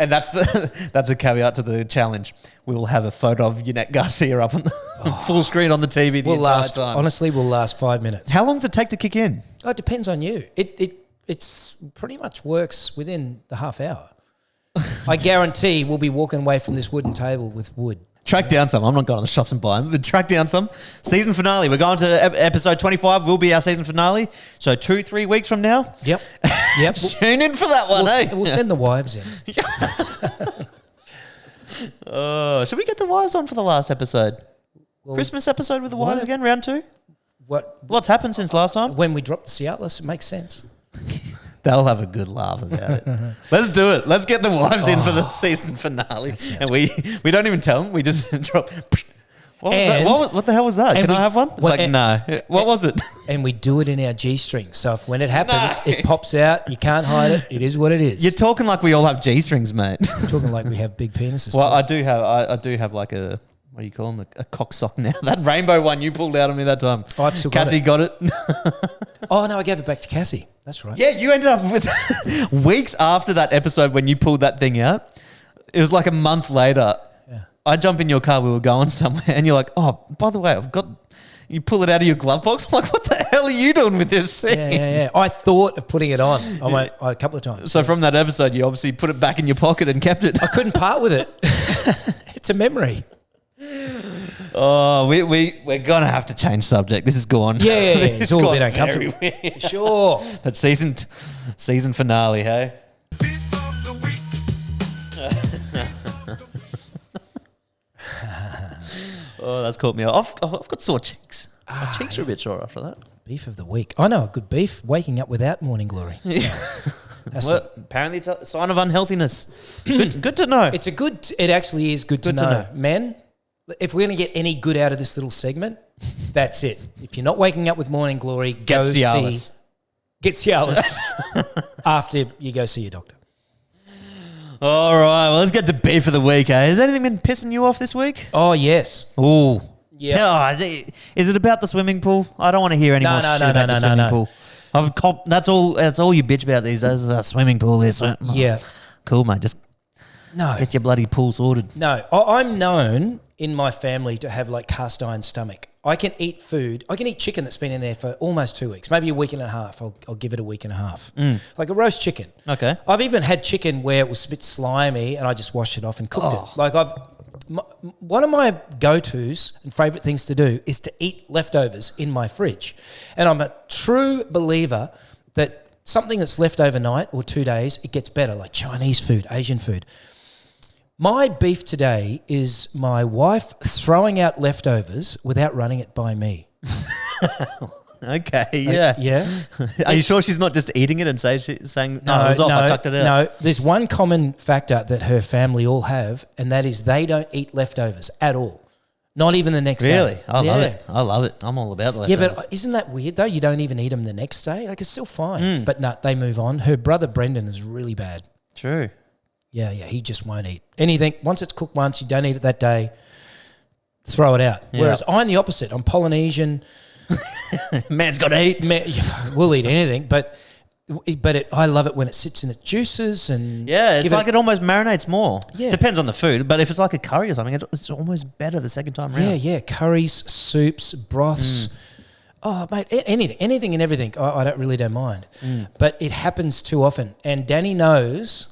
And that's a caveat to the challenge. We will have a photo of Yannette Garcia up on the full screen on the TV the entire time.
Honestly, we'll last 5 minutes.
How long does it take to kick in?
Oh, it depends on you. It's pretty much works within the half hour. I guarantee we'll be walking away from this wooden table with wood.
Track down some. I'm not going to the shops and buy them, but track down some. Season finale. We're going to episode 25 will be our season finale. So 2-3 weeks from now.
Yep. Yep.
Tune in for that one,
We'll send the wives in.
Should we get the wives on for the last episode? Christmas episode with the wives again, round 2? What's happened since last time?
When we dropped the Seattleists, it makes sense.
They'll have a good laugh about it. Let's do it. Let's get the wives in for the season finale. And we don't even tell them. We just drop. What was that? What the hell was that? Can I have one? It's no. What was it?
And we do it in our G-string. So if when it happens, it pops out. You can't hide it. It is what it is.
You're talking like we all have G-strings, mate.
You're talking like we have big penises.
Well,
too.
I do have like a, what do you call them? A cock sock now. That rainbow one you pulled out of me that time.
Oh, I've still got
Cassie
it.
got it.
Oh, no, I gave it back to Cassie. That's right.
Yeah, you ended up with weeks after that episode when you pulled that thing out. It was like a month later.
Yeah.
I jump in your car, we were going somewhere, and you're like, oh, by the way, you pull it out of your glove box. I'm like, what the hell are you doing with this thing?
Yeah. I thought of putting it on a couple of times.
So from that episode, you obviously put it back in your pocket and kept it.
I couldn't part with it. It's a memory.
Oh, we're going to have to change subject. This is gone.
Yeah.
This
It's all a
gone
bit uncomfortable.
very weird.
For sure.
But season finale, hey? Oh, that's caught me off. I've got sore cheeks. My cheeks are a bit sore after that.
Beef of the week. I know a good beef. Waking up without morning glory.
Well, apparently it's a sign of unhealthiness. Good to know.
It actually is good to know. Men, if we're going to get any good out of this little segment, that's it. If you're not waking up with morning glory,
Get Cialis.
Get Cialis after you go see your doctor.
All right, well, let's get to beef of the week, eh? Has anything been pissing you off this week?
Oh, yes.
Ooh.
Yeah.
Is it about the swimming pool? I don't want to hear any more shit about the swimming pool. That's all you bitch about these days is that swimming pool.
Yeah.
Cool, mate. Just get your bloody pool sorted.
No, I'm known in my family to have like cast iron stomach. I can eat food. I can eat chicken that's been in there for almost 2 weeks, maybe a week and a half. I'll give it a week and a half. Like a roast chicken.
Okay.
I've even had chicken where it was a bit slimy and I just washed it off and cooked it. Like one of my go-tos and favourite things to do is to eat leftovers in my fridge. And I'm a true believer that something that's left overnight or 2 days, it gets better, like Chinese food, Asian food. My beef today is my wife throwing out leftovers without running it by me.
Okay, yeah.
Yeah.
Are you sure she's not just eating it and saying, no, it was off, I chucked it out?
No, there's one common factor that her family all have, and that is they don't eat leftovers at all. Not even the next day.
Really? I love it. I love it. I'm all about the
Yeah,
leftovers.
but isn't that weird though? You don't even eat them the next day. Like it's still fine. But no, they move on. Her brother Brendan is really bad.
True.
Yeah, he just won't eat anything. Once it's cooked once, you don't eat it that day, throw it out.
Yeah.
Whereas I'm the opposite. I'm Polynesian.
Man's got to eat.
We'll eat anything, but I love it when it sits in its juices and
Yeah, it's like it almost marinates more.
Yeah.
Depends on the food, but if it's like a curry or something, it's almost better the second time round.
Yeah, curries, soups, broths. Oh, mate, anything and everything. I don't mind, but it happens too often. And Danny knows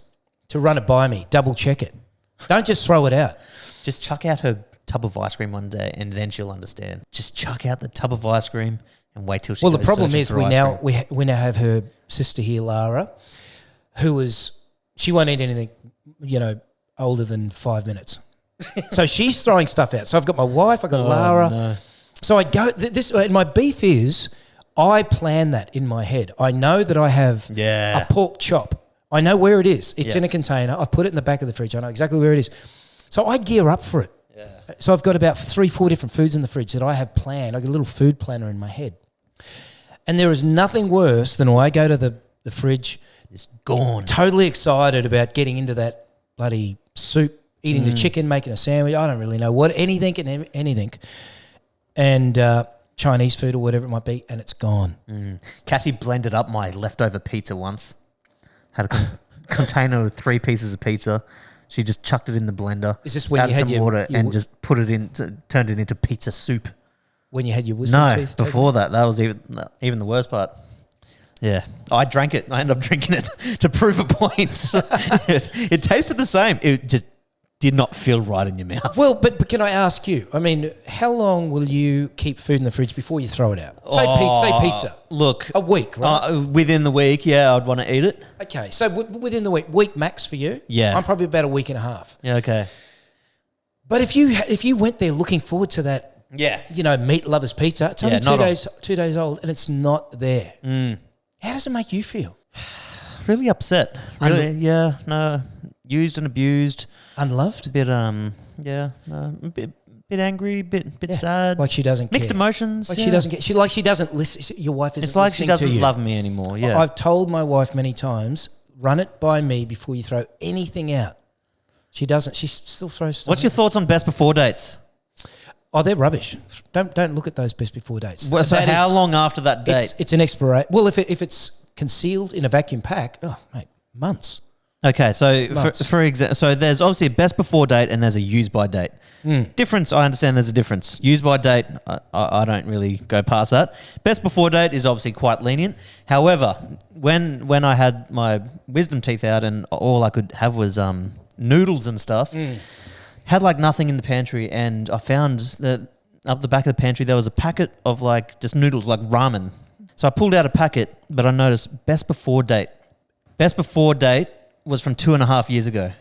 to run it by me, double check it. Don't just throw it out.
Just chuck out her tub of ice cream one day, and then she'll understand. Just chuck out the tub of ice cream and wait till she.
Well, the
goes
problem
searching
is
for
we
ice cream.
now have her sister here, Lara, she won't eat anything, older than 5 minutes. So she's throwing stuff out. So I've got my wife, I've got Lara.
No.
So I go and my beef is I plan that in my head. I know that I have a pork chop. I know where it is. It's in a container. I put it in the back of the fridge. I know exactly where it is. So I gear up for it. Yeah. So I've got about 3-4 different foods in the fridge that I have planned. I got a little food planner in my head. And there is nothing worse than when I go to the fridge,
It's gone.
totally excited about getting into that bloody soup, eating the chicken, making a sandwich. I don't really know anything. And Chinese food or whatever it might be, and it's gone.
Cassie blended up my leftover pizza once. Had a container with 3 pieces of pizza. She just chucked it in the blender.
Is this when
added
you had
some
your-
water
your
and
w-
just put it in, turned it into pizza soup?
When you had your wisdom
No,
teeth taken?
before that was even the worst part. Yeah, I drank it. I ended up drinking it to prove a point. it tasted the same. It just did not feel right in your mouth.
Well, but can I ask you? I mean, how long will you keep food in the fridge before you throw it out? Say pizza.
Look,
A week, right?
within the week, yeah, I'd want to eat it.
Okay, so within the week max for you.
Yeah.
I'm probably about a week and a half.
Yeah, okay.
But if you went there looking forward to that,
Yeah.
meat lovers pizza, it's only
not
2 days old, and it's not there. How does it make you feel?
Really upset. Really, yeah, no, used and abused.
Unloved?
A bit, a bit angry, bit sad.
Like she doesn't
Mixed
care.
emotions.
Like
yeah.
she doesn't get. She doesn't listen. Your wife isn't.
It's like she
listening to
doesn't
you.
love me anymore. Yeah.
I've told my wife many times, run it by me before you throw anything out. She doesn't. She still throws stuff.
What's your thoughts on best before dates?
Oh, they're rubbish. Don't look at those best before dates.
Well, so
That
how
is-
long after that date?
It's an expiration. Well, if it's concealed in a vacuum pack, oh mate, months.
Okay, so
Months.
for example, so there's obviously a best before date and there's a use by date. Difference, I understand there's a difference. Use by date, I don't really go past that. Best before date is obviously quite lenient. However, when I had my wisdom teeth out and all I could have was noodles and stuff, had like nothing in the pantry, and I found that up the back of the pantry there was a packet of like just noodles, like ramen. So I pulled out a packet, but I noticed best before date. Best before date was from 2.5 years ago.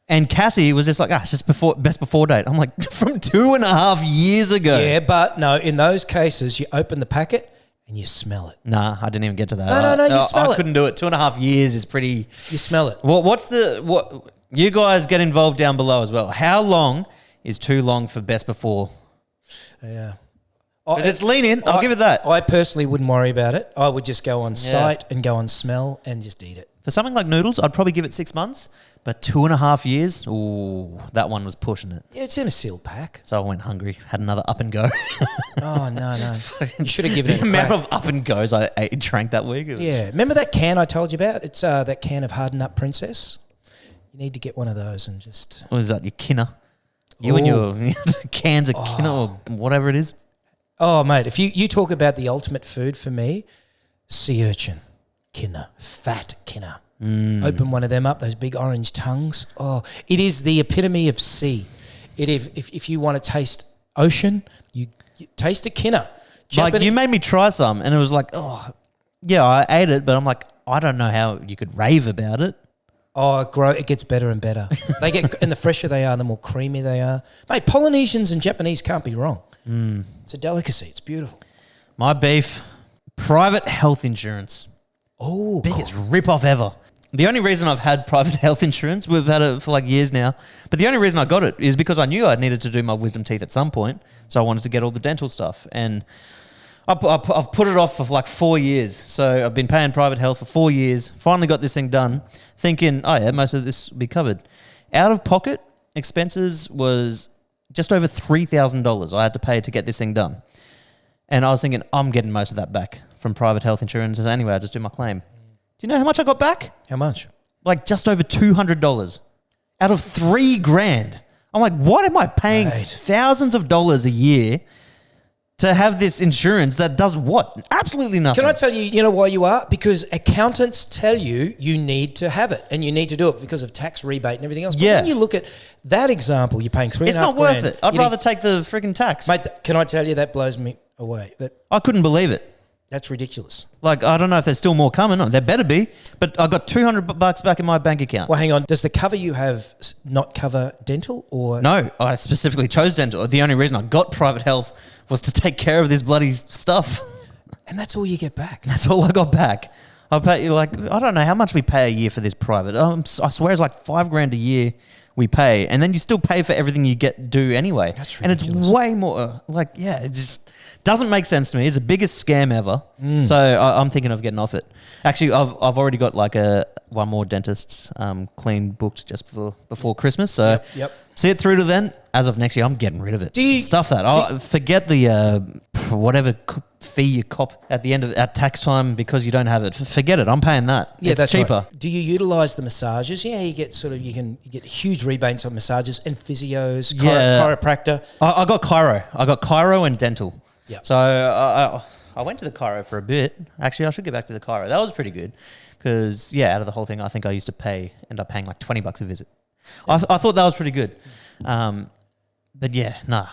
And Cassie was just like, it's just best before date. I'm like, from 2.5 years ago.
Yeah, but no, in those cases, you open the packet and you smell it.
Nah, I didn't even get to that.
No, you smell
I
it.
couldn't do it. 2.5 years is pretty.
You smell it.
What? You guys get involved down below as well. How long is too long for best before?
Yeah.
'Cause it's lenient. I'll give it that.
I personally wouldn't worry about it. I would just go on site and go on smell and just eat it.
For something like noodles, I'd probably give it 6 months. But 2.5 years, ooh, that one was pushing it.
Yeah, it's in a sealed pack.
So I went hungry, had another up and go.
Oh, no. You should have given it
The
a
amount
crack.
of up and goes I drank that week. It was-
Yeah. Remember that can I told you about? It's that can of Hardened Up Princess. You need to get one of those and just...
What is that, your kinner? You and
Ooh.
your cans of kinner or whatever it is.
Oh, mate, if you talk about the ultimate food for me, sea urchin, kinner, fat kinner. Open one of them up, those big orange tongues. Oh, it is the epitome of sea. If you want to taste ocean, you taste a kinner.
Like, you made me try some, and it was like, oh, yeah, I ate it, but I'm like, I don't know how you could rave about it.
Oh, it gets better and better. And the fresher they are, the more creamy they are. Mate, Polynesians and Japanese can't be wrong. It's a delicacy. It's beautiful.
My beef, private health insurance.
Oh,
Biggest rip-off ever. The only reason I've had private health insurance, we've had it for like years now, but the only reason I got it is because I knew I needed to do my wisdom teeth at some point, so I wanted to get all the dental stuff. And I've put it off for like 4 years. So I've been paying private health for 4 years, finally got this thing done, thinking, oh yeah, most of this will be covered. Out of pocket expenses was just over $3,000 I had to pay to get this thing done. And I was thinking, I'm getting most of that back from private health insurance. Anyway, I just do my claim. Do you know how much I got back?
how much?
Like just over $200 out of $3,000. I'm like, what am I paying
Mate.
thousands of dollars a year to have this insurance that does what? Absolutely nothing.
Can I tell you, you know why you are? Because accountants tell you need to have it and you need to do it because of tax rebate and everything else. But
Yeah.
when you look at that example, you're paying $3,500.
It's not worth it. I'd
You
rather
need-
take the freaking tax.
Mate, can I tell you, that blows me away.
I couldn't believe it.
That's ridiculous.
Like, I don't know if there's still more coming. There better be. But I got $200 back in my bank account.
Well, hang on. Does the cover you have not cover dental or?
No, I specifically chose dental. The only reason I got private health was to take care of this bloody stuff.
And that's all you get back.
That's all I got back. I pay you like, I don't know how much we pay a year for this private. I swear it's like $5,000 a year we pay, and then you still pay for everything you do anyway.
That's
and it's
ridiculous.
way more. Like, yeah, it just doesn't make sense to me. It's the biggest scam ever. So I'm thinking of getting off it. Actually, I've already got like one more dentist's clean booked just before Christmas. So
Yep.
see it through to then. As of next year, I'm getting rid of it.
Do you-
Stuff that. Forget the whatever fee you cop at the end of at tax time because you don't have it. Forget it. I'm paying that.
Yeah,
it's
that's
cheaper.
Right. Do you utilize the massages? Yeah, you get you get huge rebates on massages and physios,
Yeah.
chiropractor.
I got chiro. I got chiro and dental.
Yeah.
So I went to the chiro for a bit. Actually, I should get back to the chiro. That was pretty good because, out of the whole thing, I think I used to end up paying like $20 a visit. I thought that was pretty good. But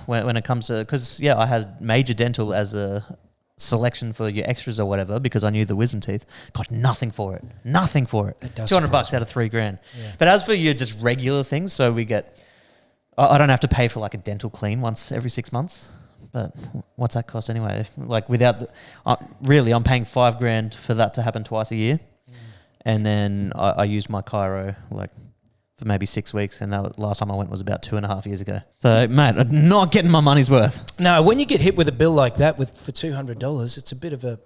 when it comes to, because, I had major dental as a selection for your extras or whatever because I knew the wisdom teeth. Got nothing for it. Nothing for it.
It does
$200
surprise
out of $3,000. Yeah. But as for your just regular things, so we get, I don't have to pay for like a dental clean once every 6 months. But what's that cost anyway? Like without, really, I'm paying $5,000 for that to happen twice a year. And then I used my chiro like for maybe 6 weeks, and that last time I went was about 2.5 years ago. So, mate, I'm not getting my money's worth.
No, when you get hit with a bill like that for $200, it's a bit of a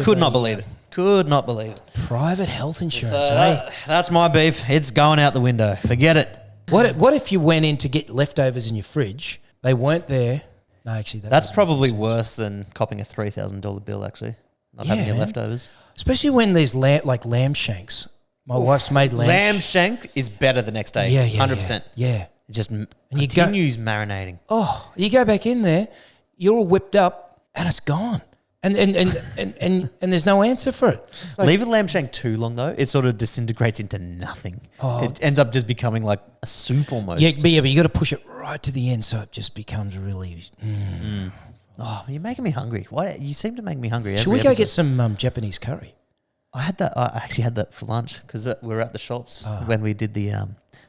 Could not believe it. Could not believe it.
Private health insurance.
So that's my beef. It's going out the window. Forget it.
What if you went in to get leftovers in your fridge? They weren't there. No, actually,
that's probably worse than copping a $3,000 bill. Actually, not having your leftovers.
Especially when there's lamb shanks. My wife's made
lamb shank is better the next day. 100%.
Yeah.
It just continues marinating.
Oh, you go back in there, you're all whipped up, and it's gone. And there's no answer for it. Like,
leave a lamb shank too long though, it sort of disintegrates into nothing. It ends up just becoming like a soup almost.
Yeah, but you got to push it right to the end so it just becomes really.
Oh, you're making me hungry. Why you seem to make me hungry?
Should we go get some Japanese curry?
I actually had that for lunch because we were at the shops when we did the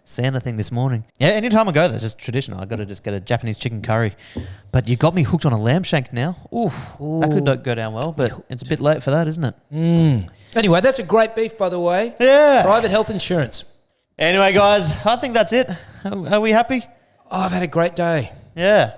Santa thing this morning. Yeah, anytime I go, that's just traditional. I got to just get a Japanese chicken curry. But you got me hooked on a lamb shank now. Oof, that could go down well, but it's a bit late for that, isn't it?
Anyway, that's a great beef, by the way.
Yeah.
Private health insurance.
Anyway, guys, I think that's it. Are we happy?
Oh, I've had a great day.
Yeah.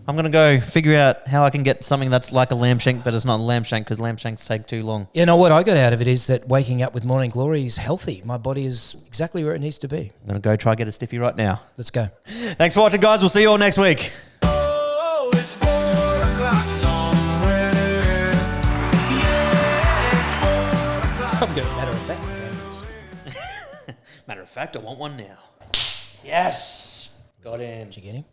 I'm going to go figure out how I can get something that's like a lamb shank, but it's not a lamb shank because lamb shanks take too long.
You know what I got out of it is that waking up with morning glory is healthy. My body is exactly where it needs to be.
I'm going to go try get a stiffy right now.
Let's go.
Thanks for watching, guys. We'll see you all next week.
Oh, it's 4 o'clock somewhere. Yeah, it's 4 o'clock.
I'm going matter of fact.
Matter of fact, I want one now. Yes. Got him.
Did you get him?